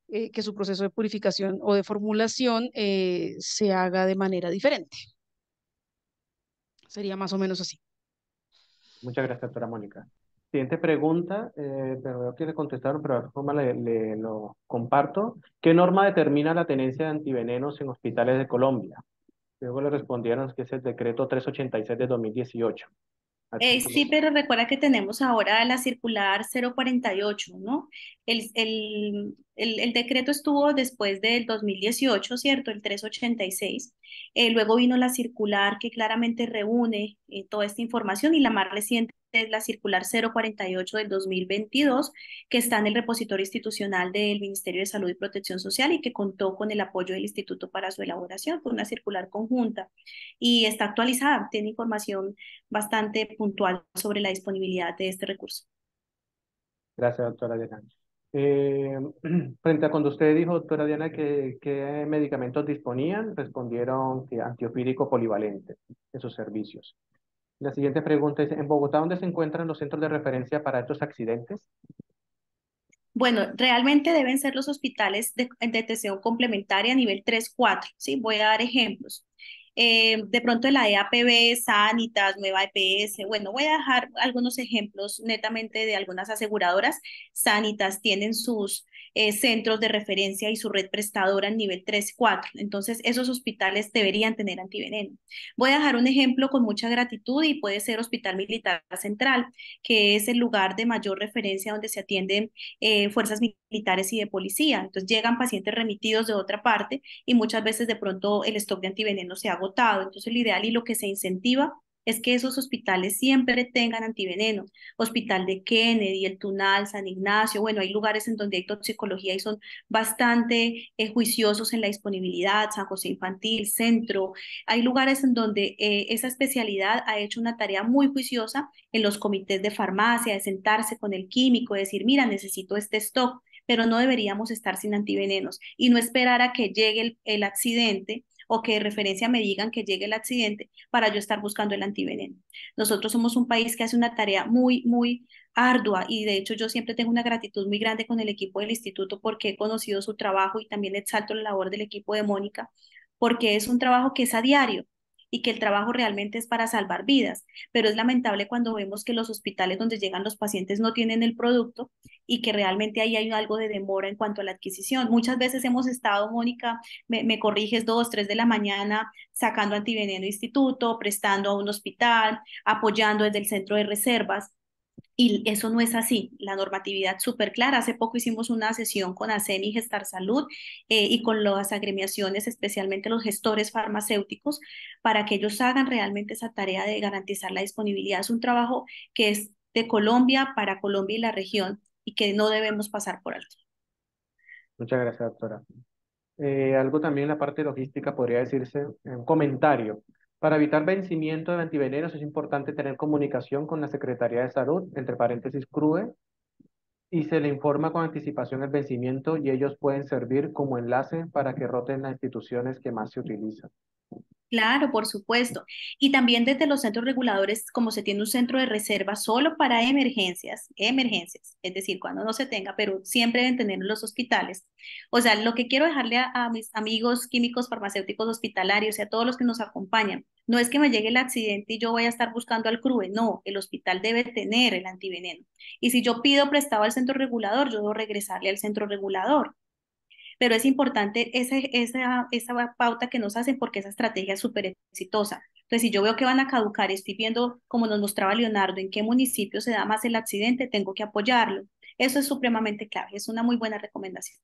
S2: que su proceso de purificación o de formulación se haga de manera diferente. Sería más o menos así.
S1: Muchas gracias, doctora Mónica. Siguiente pregunta, pero veo que le contestaron, pero de alguna forma lo comparto. ¿Qué norma determina la tenencia de antivenenos en hospitales de Colombia? Luego le respondieron que es el decreto 386 de 2018. Artículo.
S3: Sí, pero recuerda que tenemos ahora la circular 048, ¿no? El decreto estuvo después del 2018, ¿cierto? El 386. Luego vino la circular que claramente reúne toda esta información y la más reciente es la circular 048 del 2022, que está en el repositorio institucional del Ministerio de Salud y Protección Social y que contó con el apoyo del instituto para su elaboración. Fue una circular conjunta y está actualizada, tiene información bastante puntual sobre la disponibilidad de este recurso.
S1: Gracias, doctora Diana. Eh, frente a cuando usted dijo, doctora Diana, que qué medicamentos disponían, respondieron que antiofídico polivalente en sus servicios. La siguiente pregunta es, ¿en Bogotá dónde se encuentran los centros de referencia para estos accidentes?
S3: Bueno, realmente deben ser los hospitales de detección complementaria a nivel 3, 4, ¿sí? Voy a dar ejemplos. De pronto la EAPB, Sanitas, Nueva EPS, bueno, voy a dejar algunos ejemplos netamente de algunas aseguradoras. Sanitas tienen sus centros de referencia y su red prestadora en nivel 3, 4. Entonces, esos hospitales deberían tener antiveneno. Voy a dejar un ejemplo con mucha gratitud y puede ser Hospital Militar Central, que es el lugar de mayor referencia donde se atienden fuerzas militares y de policía. Entonces, llegan pacientes remitidos de otra parte y muchas veces de pronto el stock de antiveneno se ha agotado. Entonces, lo ideal y lo que se incentiva es que esos hospitales siempre tengan antiveneno. Hospital de Kennedy, el Tunal, San Ignacio, bueno, hay lugares en donde hay toxicología y son bastante juiciosos en la disponibilidad, San José Infantil, Centro. Hay lugares en donde esa especialidad ha hecho una tarea muy juiciosa en los comités de farmacia, de sentarse con el químico, de decir, mira, necesito este stock, pero no deberíamos estar sin antivenenos y no esperar a que llegue el accidente o que de referencia me digan que llegue el accidente para yo estar buscando el antiveneno. Nosotros somos un país que hace una tarea muy, muy ardua y de hecho yo siempre tengo una gratitud muy grande con el equipo del instituto porque he conocido su trabajo y también exalto la labor del equipo de Mónica porque es un trabajo que es a diario y que el trabajo realmente es para salvar vidas, pero es lamentable cuando vemos que los hospitales donde llegan los pacientes no tienen el producto y que realmente ahí hay algo de demora en cuanto a la adquisición. Muchas veces hemos estado, Mónica, me corriges, 2, 3 de la mañana sacando antiveneno instituto, prestando a un hospital, apoyando desde el centro de reservas. Y eso no es así, la normatividad súper clara. Hace poco hicimos una sesión con ASEMI y Gestar Salud y con las agremiaciones, especialmente los gestores farmacéuticos, para que ellos hagan realmente esa tarea de garantizar la disponibilidad. Es un trabajo que es de Colombia para Colombia y la región y que no debemos pasar por alto.
S1: Muchas gracias, doctora. Algo también en la parte logística podría decirse, un comentario. Para evitar vencimiento de antivenenos es importante tener comunicación con la Secretaría de Salud, entre paréntesis CRUE, y se le informa con anticipación el vencimiento y ellos pueden servir como enlace para que roten las instituciones que más se utilizan.
S3: Claro, por supuesto. Y también desde los centros reguladores, como se tiene un centro de reserva solo para emergencias, emergencias, es decir, cuando no se tenga, pero siempre deben tener en los hospitales. O sea, lo que quiero dejarle a mis amigos químicos farmacéuticos hospitalarios y a todos los que nos acompañan, no es que me llegue el accidente y yo voy a estar buscando al CRUE, no, el hospital debe tener el antiveneno. Y si yo pido prestado al centro regulador, yo debo regresarle al centro regulador, pero es importante esa pauta que nos hacen porque esa estrategia es súper exitosa. Entonces, si yo veo que van a caducar, estoy viendo, como nos mostraba Leonardo, en qué municipio se da más el accidente, tengo que apoyarlo. Eso es supremamente clave, es una muy buena recomendación.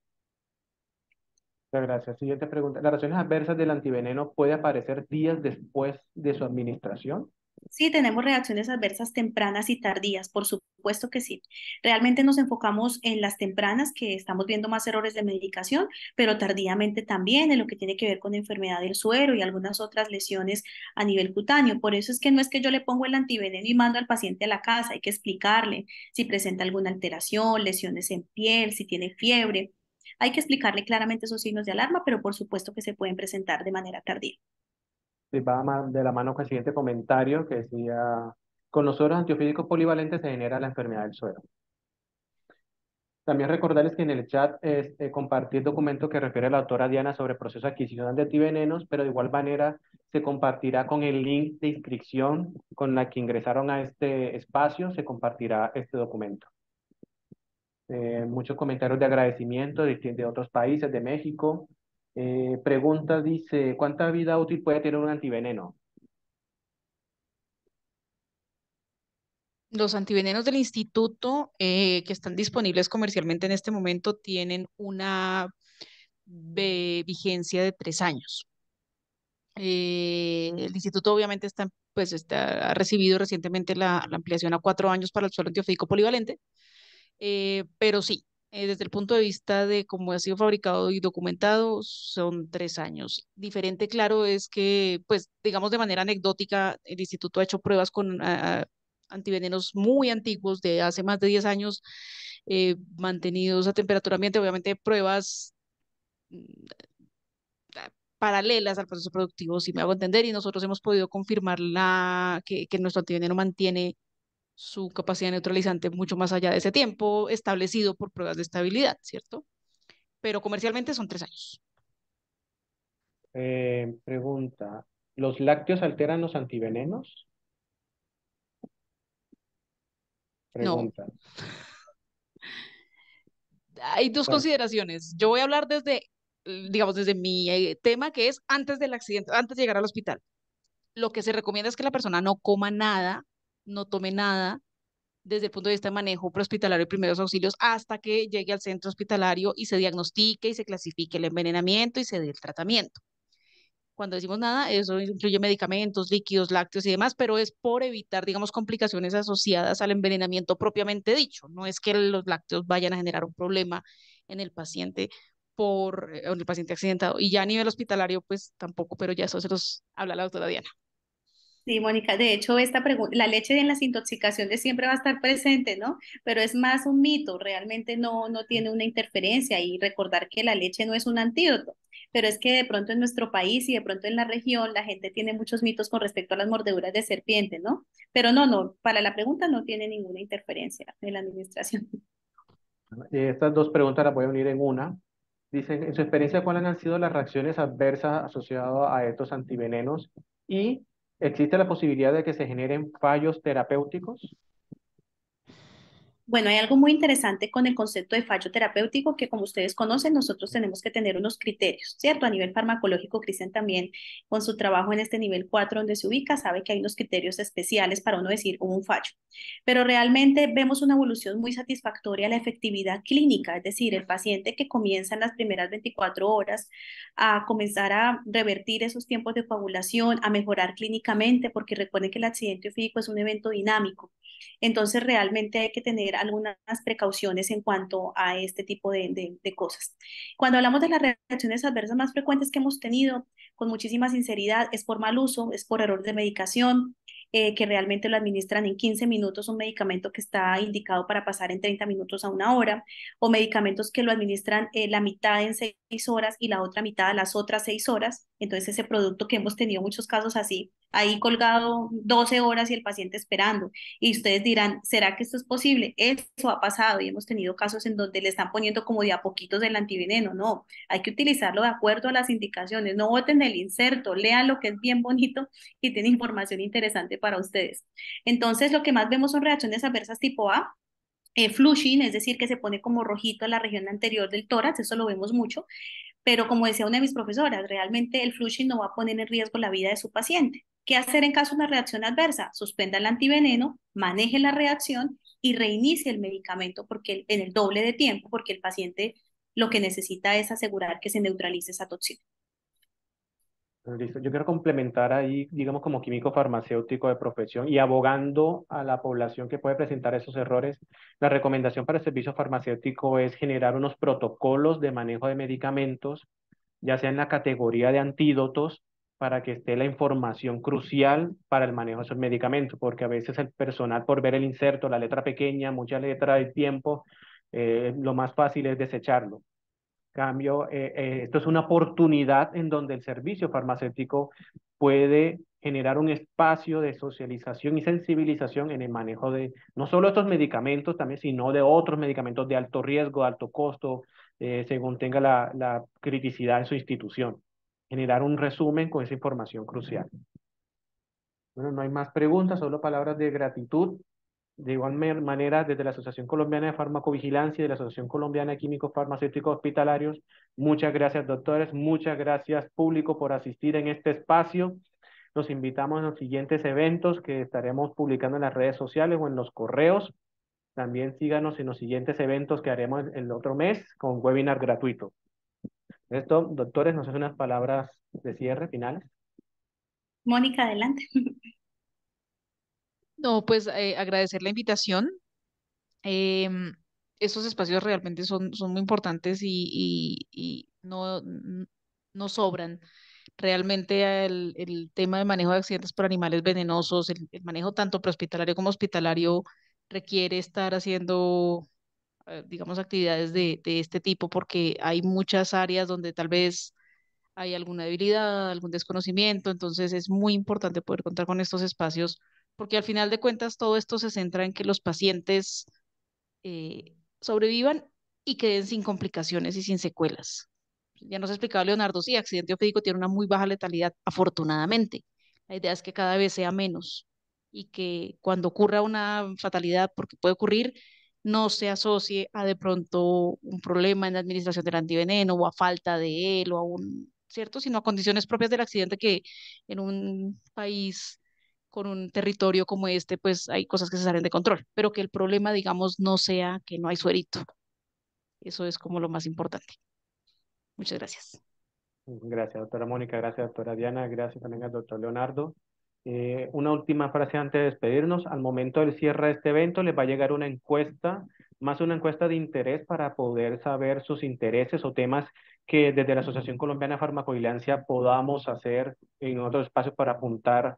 S1: Muchas gracias. Siguiente pregunta. ¿Las reacciones adversas del antiveneno puede aparecer días después de su administración?
S3: Sí, tenemos reacciones adversas tempranas y tardías, por supuesto que sí. Realmente nos enfocamos en las tempranas, que estamos viendo más errores de medicación, pero tardíamente también en lo que tiene que ver con enfermedad del suero y algunas otras lesiones a nivel cutáneo. Por eso es que no es que yo le pongo el antiveneno y mando al paciente a la casa, hay que explicarle si presenta alguna alteración, lesiones en piel, si tiene fiebre. Hay que explicarle claramente esos signos de alarma, pero por supuesto que se pueden presentar de manera tardía.
S1: Sí, va de la mano con el siguiente comentario que decía, con los sueros antiofídicos polivalentes se genera la enfermedad del suero. También recordarles que en el chat compartí el documento que refiere a la autora Diana sobre proceso de adquisición de antivenenos, pero de igual manera se compartirá con el link de inscripción con la que ingresaron a este espacio, se compartirá este documento. Muchos comentarios de agradecimiento de otros países, de México. Pregunta dice, ¿cuánta vida útil puede tener un antiveneno?
S2: Los antivenenos del instituto que están disponibles comercialmente en este momento tienen una vigencia de 3 años. El instituto obviamente ha recibido recientemente la ampliación a 4 años para el suero antiofídico polivalente, pero sí, desde el punto de vista de cómo ha sido fabricado y documentado, son 3 años. Diferente, claro, es que, pues, digamos de manera anecdótica, el instituto ha hecho pruebas con antivenenos muy antiguos de hace más de 10 años, mantenidos a temperatura ambiente, obviamente pruebas paralelas al proceso productivo, si me hago entender, y nosotros hemos podido confirmar que nuestro antiveneno mantiene su capacidad neutralizante mucho más allá de ese tiempo establecido por pruebas de estabilidad, ¿cierto? Pero comercialmente son 3 años.
S1: Pregunta, ¿los lácteos alteran los antivenenos?
S2: No,
S1: Pregunta.
S2: hay dos
S1: Bueno,
S2: consideraciones. Yo voy a hablar digamos, desde mi tema, que es antes del accidente, antes de llegar al hospital. Lo que se recomienda es que la persona no coma nada, no tome nada, desde el punto de vista de manejo prehospitalario y primeros auxilios hasta que llegue al centro hospitalario y se diagnostique y se clasifique el envenenamiento y se dé el tratamiento. Cuando decimos nada, eso incluye medicamentos, líquidos, lácteos y demás, pero es por evitar, digamos, complicaciones asociadas al envenenamiento propiamente dicho. No es que los lácteos vayan a generar un problema en el paciente en el paciente accidentado. Y ya a nivel hospitalario, pues tampoco, pero ya eso se los habla la doctora Diana.
S3: Sí, Mónica, de hecho, esta pregunta, la leche en las intoxicaciones siempre va a estar presente, ¿no? Pero es más un mito, realmente no tiene una interferencia y recordar que la leche no es un antídoto, pero es que de pronto en nuestro país y de pronto en la región la gente tiene muchos mitos con respecto a las mordeduras de serpiente, ¿no? Pero no, para la pregunta no tiene ninguna interferencia en la administración.
S1: estas dos preguntas las voy a unir en una. Dicen, en su experiencia, ¿cuáles han sido las reacciones adversas asociadas a estos antivenenos? ¿Y existe la posibilidad de que se generen fallos terapéuticos?
S3: Bueno, hay algo muy interesante con el concepto de fallo terapéutico que, como ustedes conocen, nosotros tenemos que tener unos criterios, ¿cierto? A nivel farmacológico, Cristian también, con su trabajo en este nivel 4 donde se ubica, sabe que hay unos criterios especiales para uno decir hubo un fallo. Pero realmente vemos una evolución muy satisfactoria a la efectividad clínica, es decir, el paciente que comienza en las primeras 24 horas a comenzar a revertir esos tiempos de coagulación, a mejorar clínicamente, porque recuerden que el accidente físico es un evento dinámico. Entonces, realmente hay que tener algunas precauciones en cuanto a este tipo de cosas. Cuando hablamos de las reacciones adversas más frecuentes que hemos tenido, con muchísima sinceridad, es por mal uso, es por error de medicación, que realmente lo administran en 15 minutos, un medicamento que está indicado para pasar en 30 minutos a 1 hora, o medicamentos que lo administran la mitad en 6 horas y la otra mitad a las otras 6 horas. Entonces, ese producto que hemos tenido muchos casos así, ahí colgado 12 horas y el paciente esperando. Y ustedes dirán, ¿será que esto es posible? Eso ha pasado y hemos tenido casos en donde le están poniendo como de a poquitos del antiveneno. No, hay que utilizarlo de acuerdo a las indicaciones. No boten el inserto, lean lo que es bien bonito y tiene información interesante para ustedes. Entonces, lo que más vemos son reacciones adversas tipo A, flushing, es decir, que se pone como rojito a la región anterior del tórax, eso lo vemos mucho, pero como decía una de mis profesoras, realmente el flushing no va a poner en riesgo la vida de su paciente. ¿Qué hacer en caso de una reacción adversa? Suspenda el antiveneno, maneje la reacción y reinicie el medicamento en el doble de tiempo, porque el paciente lo que necesita es asegurar que se neutralice esa toxina.
S1: Listo. Yo quiero complementar ahí, digamos, como químico farmacéutico de profesión y abogando a la población que puede presentar esos errores. La recomendación para el servicio farmacéutico es generar unos protocolos de manejo de medicamentos, ya sea en la categoría de antídotos, para que esté la información crucial para el manejo de esos medicamentos, porque a veces el personal, por ver el inserto, la letra pequeña, mucha letra y tiempo, lo más fácil es desecharlo. Cambio, esto es una oportunidad en donde el servicio farmacéutico puede generar un espacio de socialización y sensibilización en el manejo de no solo estos medicamentos también, sino de otros medicamentos de alto riesgo, alto costo, según tenga la criticidad en su institución. Generar un resumen con esa información crucial. Bueno, no hay más preguntas, solo palabras de gratitud. De igual manera, desde la Asociación Colombiana de Farmacovigilancia y de la Asociación Colombiana de Químicos Farmacéuticos Hospitalarios, muchas gracias, doctores, muchas gracias, público, por asistir en este espacio. Los invitamos a los siguientes eventos que estaremos publicando en las redes sociales o en los correos. También síganos en los siguientes eventos que haremos el otro mes con webinar gratuito. Esto, doctores, nos hacen unas palabras de cierre finales.
S3: Mónica, adelante.
S2: No, pues agradecer la invitación. Em, Estos espacios realmente son muy importantes y no sobran. Realmente el tema de manejo de accidentes por animales venenosos, el manejo tanto prehospitalario como hospitalario, requiere estar haciendo, digamos, actividades de este tipo porque hay muchas áreas donde tal vez hay alguna debilidad, algún desconocimiento, entonces es muy importante poder contar con estos espacios porque al final de cuentas todo esto se centra en que los pacientes sobrevivan y queden sin complicaciones y sin secuelas. Ya nos ha explicado Leonardo, sí, accidente ofídico tiene una muy baja letalidad, afortunadamente. La idea es que cada vez sea menos y que cuando ocurra una fatalidad, porque puede ocurrir, no se asocie a de pronto un problema en la administración del antiveneno o a falta de él o a un, ¿cierto? Sino a condiciones propias del accidente que en un país con un territorio como este, pues hay cosas que se salen de control, pero que el problema, digamos, no sea que no hay suerito. Eso es como lo más importante. Muchas gracias.
S1: Gracias, doctora Mónica, gracias, doctora Diana, gracias también al doctor Leonardo. Una última frase antes de despedirnos. Al momento del cierre de este evento les va a llegar una encuesta, más una encuesta de interés para poder saber sus intereses o temas que desde la Asociación Colombiana de Farmacovigilancia podamos hacer en otros espacios para apuntar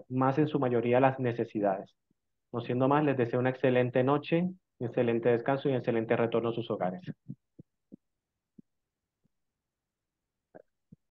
S1: más en su mayoría las necesidades. No siendo más, les deseo una excelente noche, excelente descanso y excelente retorno a sus hogares.